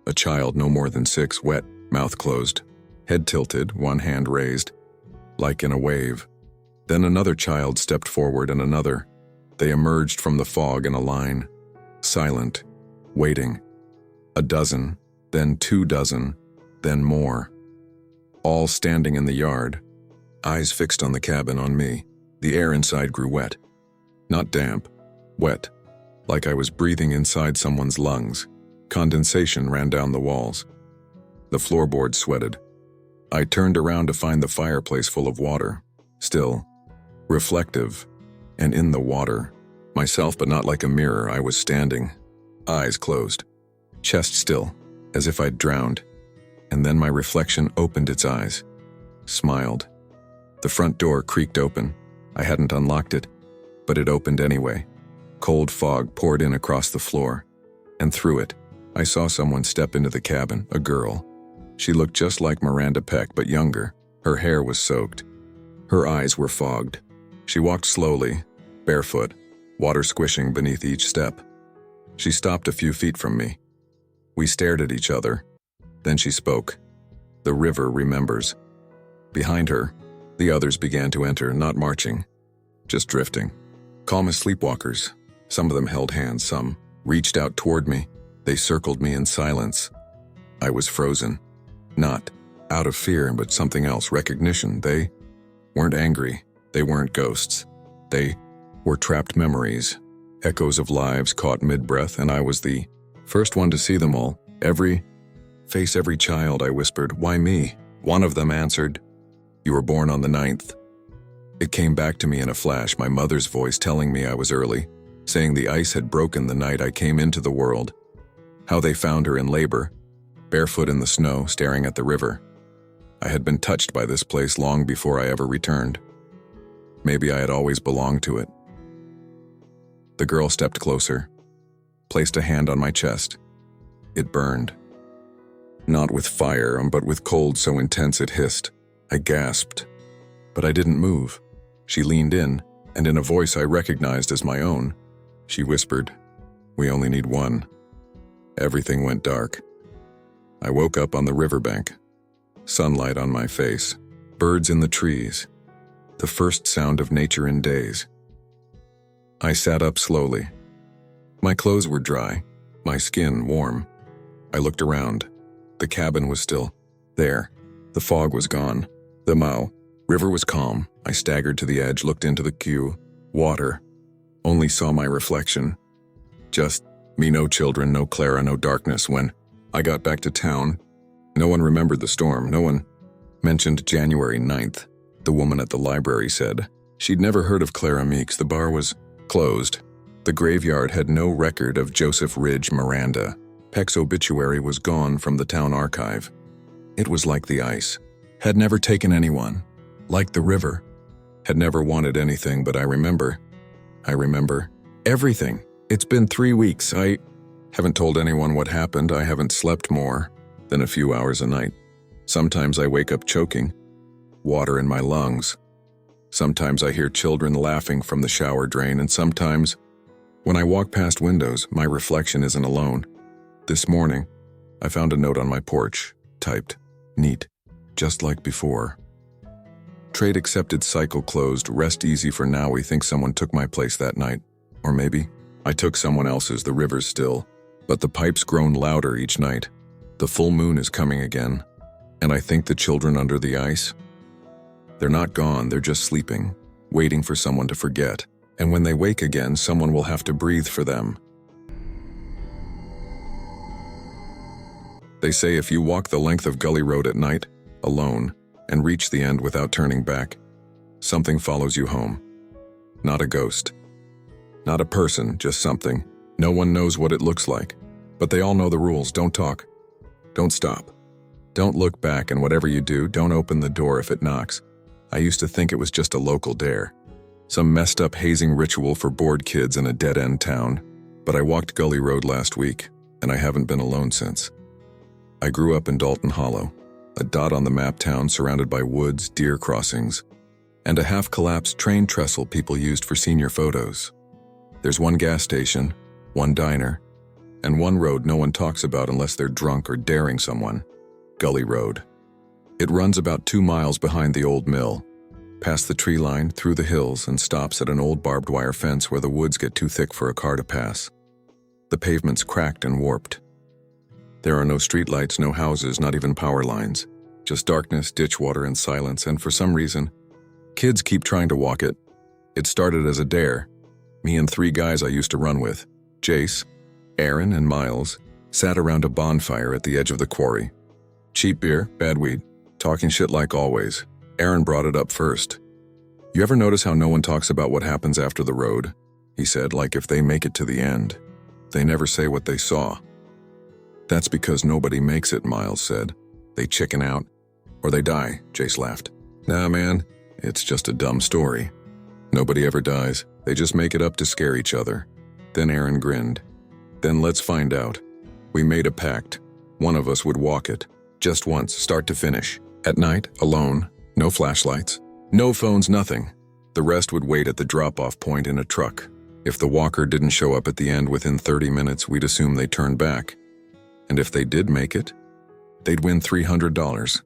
a child no more than 6, wet, mouth closed, head tilted, one hand raised, like in a wave. Then another child stepped forward, and another. They emerged from the fog in a line, silent, waiting. A dozen, then 2 dozen, then more. All standing in the yard, eyes fixed on the cabin, on me. The air inside grew wet. Not damp, wet, like I was breathing inside someone's lungs. Condensation ran down the walls. The floorboards sweated. I turned around to find the fireplace full of water, still, reflective, and in the water, myself, but not like a mirror. I was standing, eyes closed, chest still, as if I'd drowned. And then my reflection opened its eyes, smiled. The front door creaked open. I hadn't unlocked it, but it opened anyway. Cold fog poured in across the floor, and through it, I saw someone step into the cabin, a girl. She looked just like Miranda Peck, but younger. Her hair was soaked. Her eyes were fogged. She walked slowly, barefoot, water squishing beneath each step. She stopped a few feet from me. We stared at each other. Then she spoke. The river remembers. Behind her, the others began to enter, not marching, just drifting. Calm as sleepwalkers. Some of them held hands, some reached out toward me. They circled me in silence. I was frozen. Not out of fear, but something else, recognition. They weren't angry. They weren't ghosts. They were trapped memories, echoes of lives caught mid-breath, and I was the first one to see them all. Every face, every child, I whispered, "Why me?" One of them answered, "You were born on the 9th. It came back to me in a flash, my mother's voice telling me I was early, saying the ice had broken the night I came into the world. How they found her in labor, barefoot in the snow, staring at the river. I had been touched by this place long before I ever returned. Maybe I had always belonged to it." The girl stepped closer, placed a hand on my chest. It burned. Not with fire, but with cold so intense it hissed. I gasped, but I didn't move. She leaned in, and in a voice I recognized as my own, she whispered, "We only need one." Everything went dark. I woke up on the riverbank, sunlight on my face, birds in the trees, the first sound of nature in days. I sat up slowly. My clothes were dry, my skin warm. I looked around. The cabin was still there. The fog was gone. The river was calm. I staggered to the edge, looked into the queue. Water. Only saw my reflection. Just me, no children, no Clara, no darkness. When I got back to town, no one remembered the storm. No one mentioned January 9th. The woman at the library said she'd never heard of Clara Meeks. The bar was closed. The graveyard had no record of Joseph Ridge Miranda. Peck's obituary was gone from the town archive. It was like the ice. Had never taken anyone. Like the river. Had never wanted anything, but I remember everything. It's been 3 weeks. I haven't told anyone what happened. I haven't slept more than a few hours a night. Sometimes I wake up choking, water in my lungs. Sometimes I hear children laughing from the shower drain, and sometimes, when I walk past windows, my reflection isn't alone. This morning, I found a note on my porch, typed, "Neat, just like before. Trade accepted, cycle closed, rest easy for now. We think someone took my place that night. Or maybe I took someone else's. The river's still, but the pipes groan louder each night. The full moon is coming again, and I think the children under the ice, they're not gone, they're just sleeping, waiting for someone to forget. And when they wake again, someone will have to breathe for them." They say if you walk the length of Gully Road at night, alone, and reach the end without turning back, something follows you home. Not a ghost. Not a person, just something. No one knows what it looks like, but they all know the rules. Don't talk. Don't stop. Don't look back, and whatever you do, don't open the door if it knocks. I used to think it was just a local dare. Some messed up hazing ritual for bored kids in a dead-end town. But I walked Gully Road last week, and I haven't been alone since. I grew up in Dalton Hollow, a dot on the map town surrounded by woods, deer crossings, and a half-collapsed train trestle people used for senior photos. There's one gas station, one diner, and one road no one talks about unless they're drunk or daring someone. Gully Road. It runs about 2 miles behind the old mill, past the tree line, through the hills, and stops at an old barbed wire fence where the woods get too thick for a car to pass. The pavement's cracked and warped. There are no streetlights, no houses, not even power lines. Just darkness, ditch water, and silence, and for some reason, kids keep trying to walk it. It started as a dare. Me and 3 guys I used to run with, Jace, Aaron, and Miles, sat around a bonfire at the edge of the quarry. Cheap beer, bad weed, talking shit like always. Aaron brought it up first. "You ever notice how no one talks about what happens after the road?" he said, "like if they make it to the end. They never say what they saw." "That's because nobody makes it," Miles said. "They chicken out, or they die," Jace laughed. "Nah, man, it's just a dumb story. Nobody ever dies. They just make it up to scare each other." Then Aaron grinned. "Then let's find out. We made a pact. One of us would walk it. Just once, start to finish. At night, alone, no flashlights, no phones, nothing. The rest would wait at the drop-off point in a truck. If the walker didn't show up at the end within 30 minutes, we'd assume they turned back. And if they did make it, they'd win $300.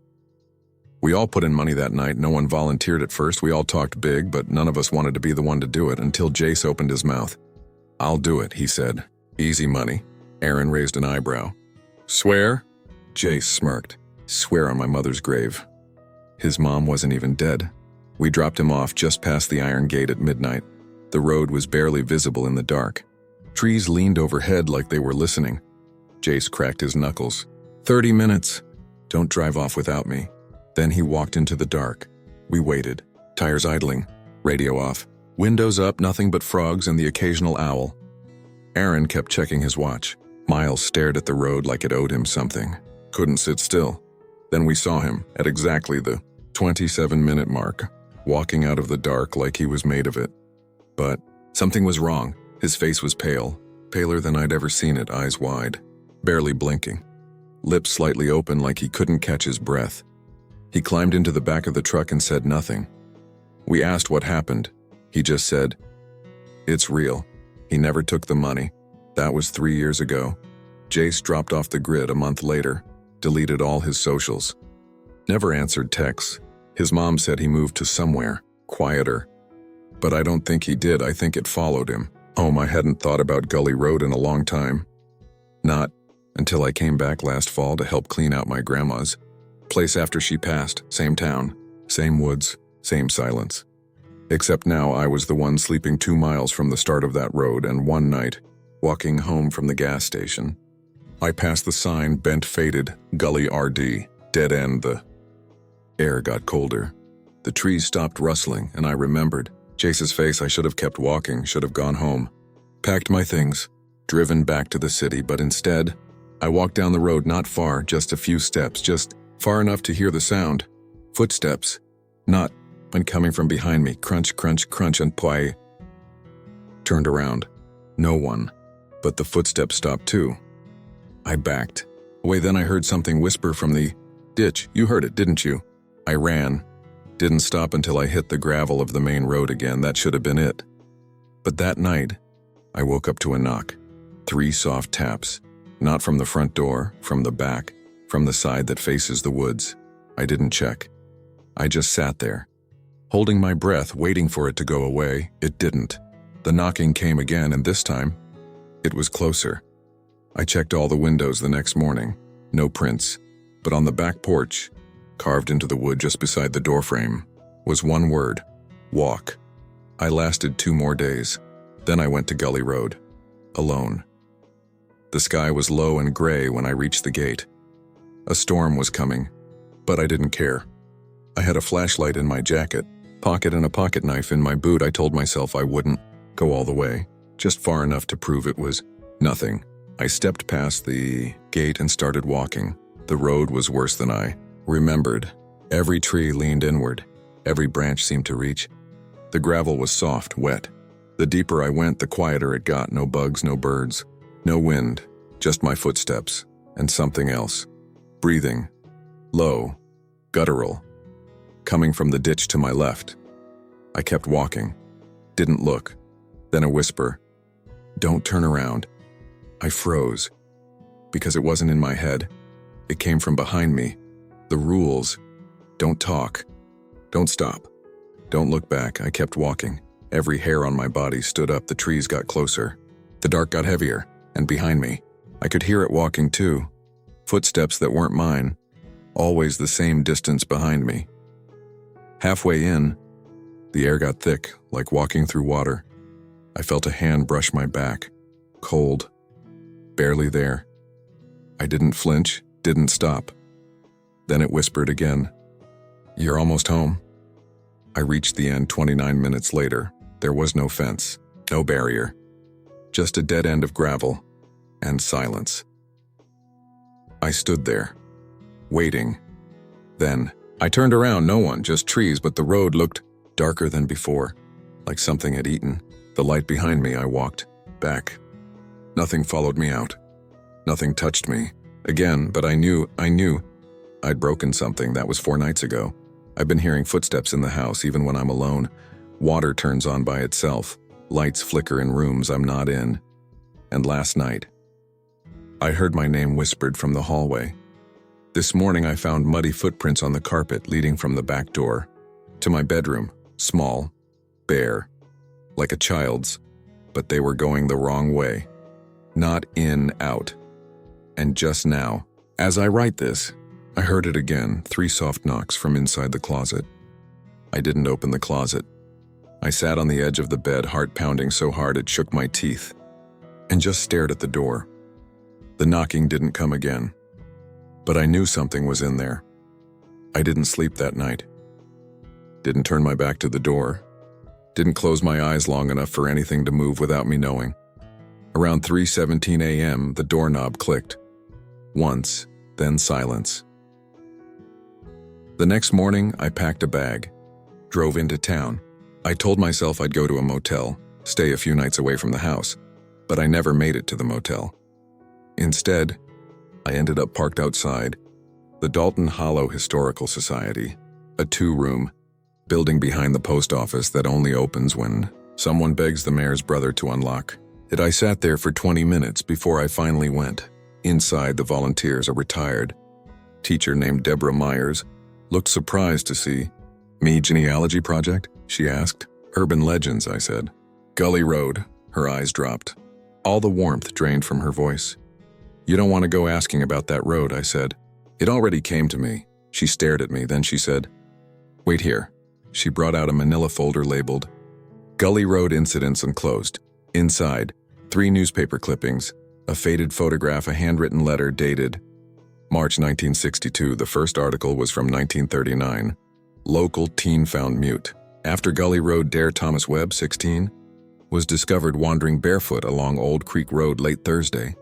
We all put in money that night. No one volunteered at first. We all talked big, but none of us wanted to be the one to do it until Jace opened his mouth. "I'll do it," he said. "Easy money." Aaron raised an eyebrow. "Swear?" Jace smirked. "Swear on my mother's grave." His mom wasn't even dead. We dropped him off just past the iron gate at midnight. The road was barely visible in the dark. Trees leaned overhead like they were listening. Jace cracked his knuckles. 30 minutes. Don't drive off without me." Then he walked into the dark. We waited, tires idling, radio off, windows up, nothing but frogs and the occasional owl. Aaron kept checking his watch. Miles stared at the road like it owed him something. Couldn't sit still. Then we saw him, at exactly the 27-minute mark, walking out of the dark like he was made of it. But something was wrong. His face was pale, paler than I'd ever seen it, eyes wide, barely blinking, lips slightly open like he couldn't catch his breath. He climbed into the back of the truck and said nothing. We asked what happened. He just said, "It's real. He never took the money. That was 3 years ago." Jace dropped off the grid a month later, deleted all his socials. Never answered texts. His mom said he moved to somewhere, quieter. But I don't think he did. I think it followed him. I hadn't thought about Gully Road in a long time. Not until I came back last fall to help clean out my grandma's place after she passed. Same town, same woods, same silence. Except now I was the one sleeping 2 miles from the start of that road, and one night, walking home from the gas station, I passed the sign, bent faded, Gully RD, dead end. The air got colder. The trees stopped rustling, and I remembered Jace's face. I should have kept walking, should have gone home. Packed my things, driven back to the city, but instead, I walked down the road not far, just a few steps, just far enough to hear the sound. Footsteps. Not when coming from behind me. Crunch, crunch, crunch, and I turned around. No one. But the footsteps stopped too. I backed away. Then I heard something whisper from the ditch. "You heard it, didn't you?" I ran. Didn't stop until I hit the gravel of the main road again. That should have been it. But that night, I woke up to a knock. 3 soft taps. Not from the front door, from the back, from the side that faces the woods. I didn't check. I just sat there, holding my breath, waiting for it to go away. It didn't. The knocking came again, and this time, it was closer. I checked all the windows the next morning. No prints. But on the back porch, carved into the wood just beside the doorframe, was one word: walk. I lasted 2 more days. Then I went to Gully Road. Alone. The sky was low and gray when I reached the gate. A storm was coming, but I didn't care. I had a flashlight in my jacket, pocket, and a pocket knife in my boot. I told myself I wouldn't go all the way, just far enough to prove it was nothing. I stepped past the gate and started walking. The road was worse than I remembered. Every tree leaned inward. Every branch seemed to reach. The gravel was soft, wet. The deeper I went, the quieter it got. No bugs, no birds, no wind, just my footsteps and something else. Breathing, low, guttural, coming from the ditch to my left. I kept walking, didn't look. Then a whisper, "Don't turn around." I froze, because it wasn't in my head. It came from behind me. The rules: don't talk, don't stop, don't look back. I kept walking. Every hair on my body stood up. The trees got closer. The dark got heavier, and behind me, I could hear it walking too. Footsteps that weren't mine, always the same distance behind me. Halfway in, the air got thick, like walking through water. I felt a hand brush my back, cold, barely there. I didn't flinch, didn't stop. Then it whispered again, "You're almost home." I reached the end 29 minutes later. There was no fence, no barrier, just a dead end of gravel and silence. I stood there, waiting. Then, I turned around, no one, just trees, but the road looked darker than before, like something had eaten. The light behind me. I walked back. Nothing followed me out. Nothing touched me again, but I knew I'd broken something. That was 4 nights ago. I've been hearing footsteps in the house, even when I'm alone. Water turns on by itself. Lights flicker in rooms I'm not in. And last night, I heard my name whispered from the hallway. This morning I found muddy footprints on the carpet leading from the back door to my bedroom, small, bare, like a child's, but they were going the wrong way. Not in, out. And just now, as I write this, I heard it again, 3 soft knocks from inside the closet. I didn't open the closet. I sat on the edge of the bed, heart pounding so hard it shook my teeth, and just stared at the door. The knocking didn't come again, but I knew something was in there. I didn't sleep that night. Didn't turn my back to the door. Didn't close my eyes long enough for anything to move without me knowing. Around 3:17 a.m., the doorknob clicked. Once, then silence. The next morning, I packed a bag, drove into town. I told myself I'd go to a motel, stay a few nights away from the house, but I never made it to the motel. Instead, I ended up parked outside the Dalton Hollow Historical Society, a 2-room building behind the post office that only opens when someone begs the mayor's brother to unlock it. I sat there for 20 minutes before I finally went. Inside, the volunteers, a retired teacher named Deborah Myers, looked surprised to see me. Genealogy project? She asked. Urban legends, I said. Gully Road. Her eyes dropped. All the warmth drained from her voice. You don't want to go asking about that road, I said. It already came to me. She stared at me, then she said, wait here. She brought out a manila folder labeled Gully Road Incidents Enclosed. Inside, 3 newspaper clippings, a faded photograph, a handwritten letter dated March 1962. The first article was from 1939. Local teen found mute. After Gully Road, Dare Thomas Webb, 16, was discovered wandering barefoot along Old Creek Road late Thursday.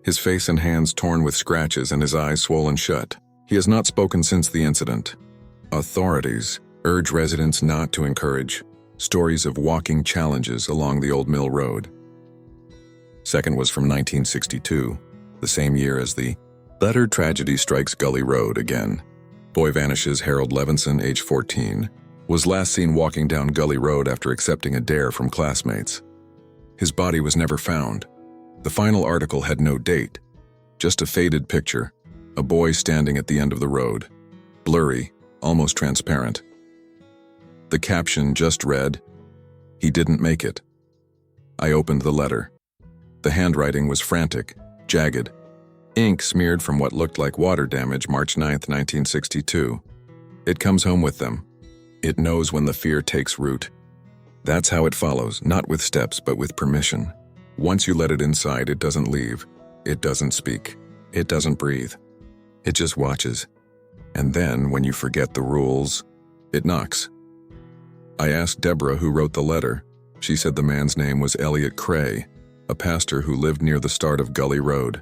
His face and hands torn with scratches and his eyes swollen shut. He has not spoken since the incident. Authorities urge residents not to encourage stories of walking challenges along the Old Mill Road. Second was from 1962, the same year as the letter. Tragedy strikes Gully Road again. Boy vanishes. Harold Levinson, age 14, was last seen walking down Gully Road after accepting a dare from classmates. His body was never found. The final article had no date, just a faded picture, a boy standing at the end of the road, blurry, almost transparent. The caption just read, "He didn't make it." I opened the letter. The handwriting was frantic, jagged, ink smeared from what looked like water damage. March 9, 1962. It comes home with them. It knows when the fear takes root. That's how it follows, not with steps, but with permission. Once you let it inside, it doesn't leave. It doesn't speak. It doesn't breathe. It just watches. And then, when you forget the rules, it knocks. I asked Deborah who wrote the letter. She said the man's name was Elliot Cray, a pastor who lived near the start of Gully Road.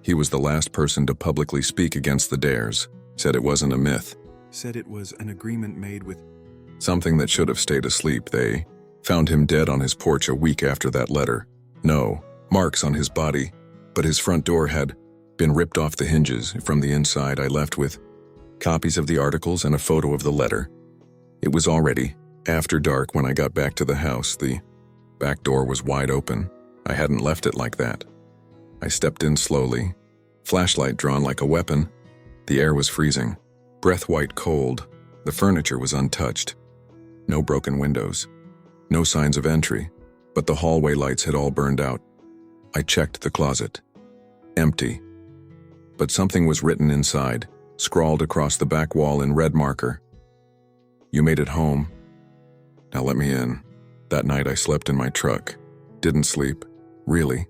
He was the last person to publicly speak against the dares, said it wasn't a myth, said it was an agreement made with something that should have stayed asleep. They found him dead on his porch a week after that letter. No marks on his body, but his front door had been ripped off the hinges. From the inside, I left with copies of the articles and a photo of the letter. It was already after dark when I got back to the house. The back door was wide open. I hadn't left it like that. I stepped in slowly, flashlight drawn like a weapon. The air was freezing, breath-white cold. The furniture was untouched. No broken windows, no signs of entry, but the hallway lights had all burned out. I checked the closet. Empty. But something was written inside, scrawled across the back wall in red marker. You made it home. Now let me in. That night I slept in my truck. Didn't sleep, really.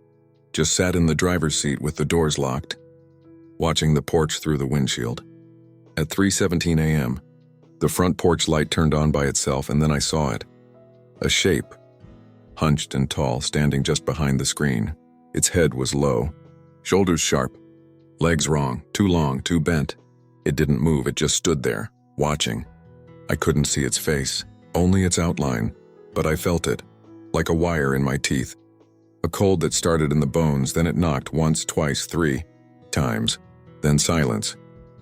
Just sat in the driver's seat with the doors locked, watching the porch through the windshield. At 3:17 a.m., the front porch light turned on by itself, and then I saw it. A shape, hunched and tall, standing just behind the screen. Its head was low, shoulders sharp, legs wrong, too long, too bent. It didn't move, it just stood there, watching. I couldn't see its face, only its outline, but I felt it, like a wire in my teeth. A cold that started in the bones, then it knocked once, twice, 3 times, then silence.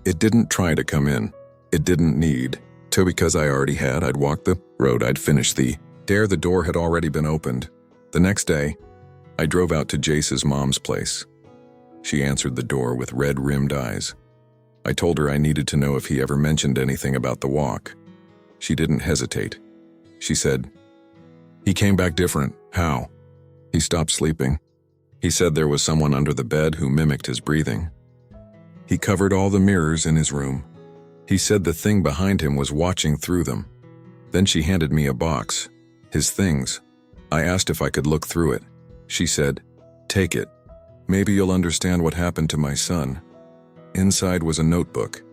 It didn't try to come in. It didn't need to, because I already had. I'd walked the road, I'd finished the Dare, the door had already been opened. The next day, I drove out to Jace's mom's place. She answered the door with red-rimmed eyes. I told her I needed to know if he ever mentioned anything about the walk. She didn't hesitate. She said, "He came back different. How?" "He stopped sleeping. He said there was someone under the bed who mimicked his breathing. He covered all the mirrors in his room. He said the thing behind him was watching through them." Then she handed me a box. His things. I asked if I could look through it. She said, "Take it. Maybe you'll understand what happened to my son." Inside was a notebook.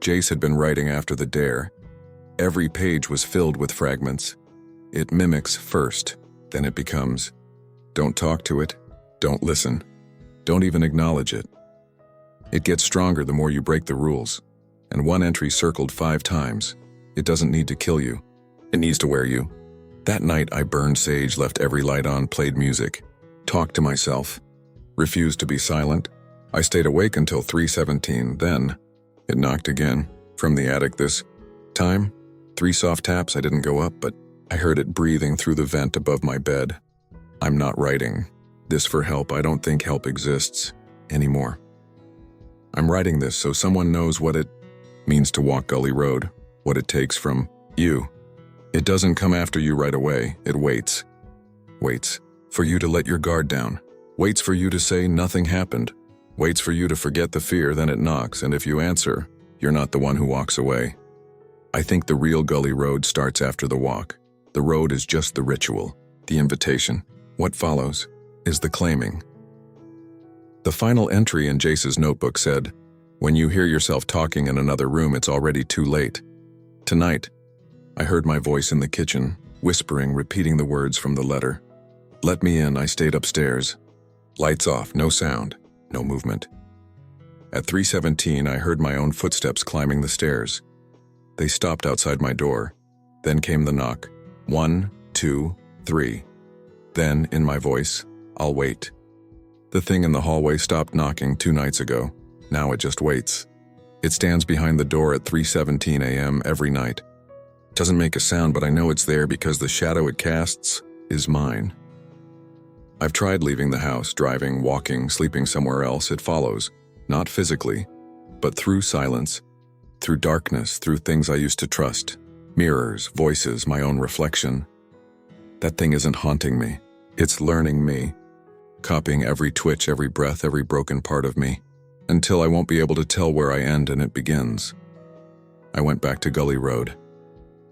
Jace had been writing after the dare. Every page was filled with fragments. It mimics first, then it becomes. Don't talk to it. Don't listen. Don't even acknowledge it. It gets stronger the more you break the rules. And one entry circled 5 times. It doesn't need to kill you. It needs to wear you. That night I burned sage, left every light on, played music. Talked to myself. Refused to be silent. I stayed awake until 3:17, then it knocked again, from the attic this time. 3 soft taps. I didn't go up, but I heard it breathing through the vent above my bed. I'm not writing this for help. I don't think help exists anymore. I'm writing this so someone knows what it means to walk Gully Road, what it takes from you. It doesn't come after you right away. It waits. Waits for you to let your guard down. Waits for you to say nothing happened. Waits for you to forget the fear, then it knocks, and if you answer, you're not the one who walks away. I think the real Gully Road starts after the walk. The road is just the ritual, the invitation. What follows is the claiming. The final entry in Jace's notebook said, "When you hear yourself talking in another room, it's already too late." Tonight, I heard my voice in the kitchen, whispering, repeating the words from the letter. Let me in. I stayed upstairs. Lights off, no sound. No movement. At 3:17, I heard my own footsteps climbing the stairs. They stopped outside my door. Then came the knock. 1, 2, 3. Then, in my voice, "I'll wait." The thing in the hallway stopped knocking 2 nights ago. Now it just waits. It stands behind the door at 3:17 a.m. every night. It doesn't make a sound, but I know it's there because the shadow it casts is mine. I've tried leaving the house, driving, walking, sleeping somewhere else. It follows, not physically, but through silence, through darkness, through things I used to trust. Mirrors, voices, my own reflection. That thing isn't haunting me. It's learning me, copying every twitch, every breath, every broken part of me, until I won't be able to tell where I end and it begins. I went back to Gully Road,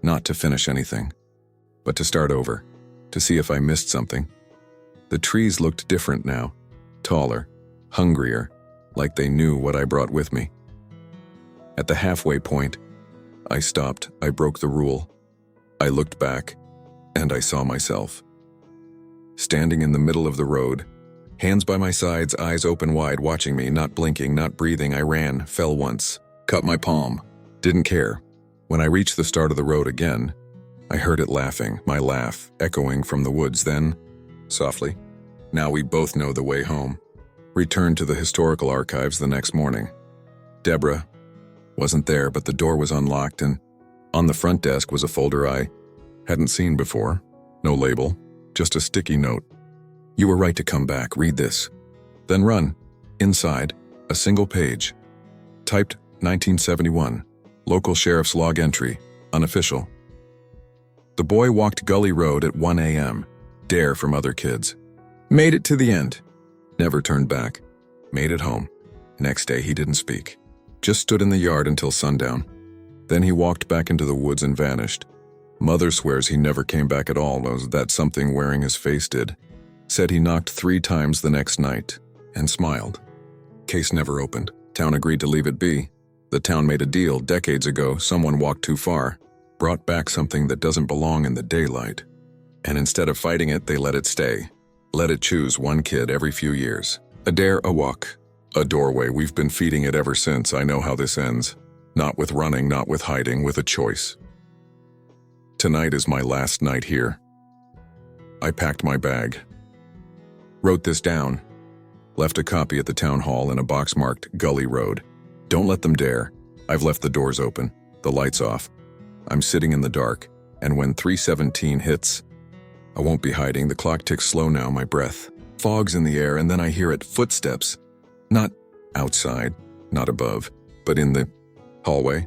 not to finish anything, but to start over, to see if I missed something. The trees looked different now, taller, hungrier, like they knew what I brought with me. At the halfway point, I stopped. I broke the rule. I looked back, and I saw myself. Standing in the middle of the road, hands by my sides, eyes open wide, watching me, not blinking, not breathing. I ran, fell once, cut my palm, didn't care. When I reached the start of the road again, I heard it laughing, my laugh echoing from the woods. Then, softly, "Now we both know the way home." Returned to the historical archives the next morning. Deborah wasn't there, but the door was unlocked, and on the front desk was a folder I hadn't seen before. No label, just a sticky note. "You were right to come back. Read this. Then run." Inside, a single page. Typed 1971. Local sheriff's log entry. Unofficial. The boy walked Gully Road at 1 a.m. Dare from other kids. Made it to the end. Never turned back. Made it home. Next day he didn't speak. Just stood in the yard until sundown. Then he walked back into the woods and vanished. Mother swears he never came back at all, knows that something wearing his face did. Said he knocked 3 times the next night and smiled. Case never opened. Town agreed to leave it be. The town made a deal decades ago. Someone walked too far, brought back something that doesn't belong in the daylight. And instead of fighting it, they let it stay. Let it choose one kid every few years. A dare, a walk, a doorway. We've been feeding it ever since. I know how this ends. Not with running, not with hiding, with a choice. Tonight is my last night here. I packed my bag. Wrote this down. Left a copy at the town hall in a box marked Gully Road. Don't let them dare. I've left the doors open, the lights off. I'm sitting in the dark, and when 3:17 hits, I won't be hiding. The clock ticks slow now, my breath. Fog's in the air, and then I hear it. Footsteps. Not outside, not above, but in the hallway.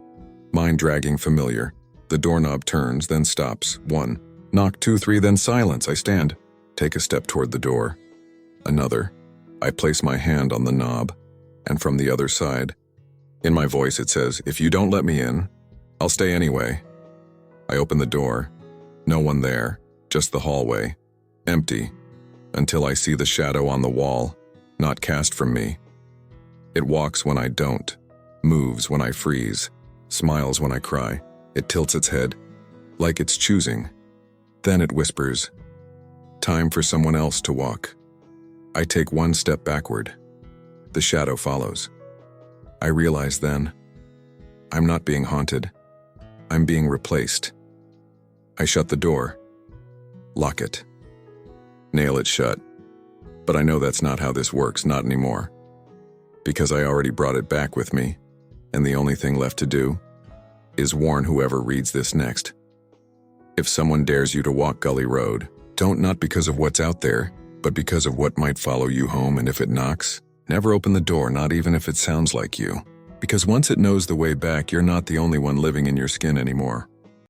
Mine dragging familiar. The doorknob turns, then stops. 1. Knock, 2, 3, then silence. I stand. Take a step toward the door. Another. I place my hand on the knob, and from the other side, in my voice it says, "If you don't let me in, I'll stay anyway." I open the door. No one there, just the hallway. Empty, until I see the shadow on the wall, not cast from me. It walks when I don't, moves when I freeze, smiles when I cry. It tilts its head, like it's choosing. Then it whispers, "Time for someone else to walk." I take one step backward. The shadow follows. I realize then, I'm not being haunted. I'm being replaced. I shut the door, lock it, nail it shut. But I know that's not how this works, not anymore. Because I already brought it back with me, and the only thing left to do is warn whoever reads this next. If someone dares you to walk Gully Road, don't, not because of what's out there, but because of what might follow you home. And if it knocks, never open the door, not even if it sounds like you. Because once it knows the way back, you're not the only one living in your skin anymore.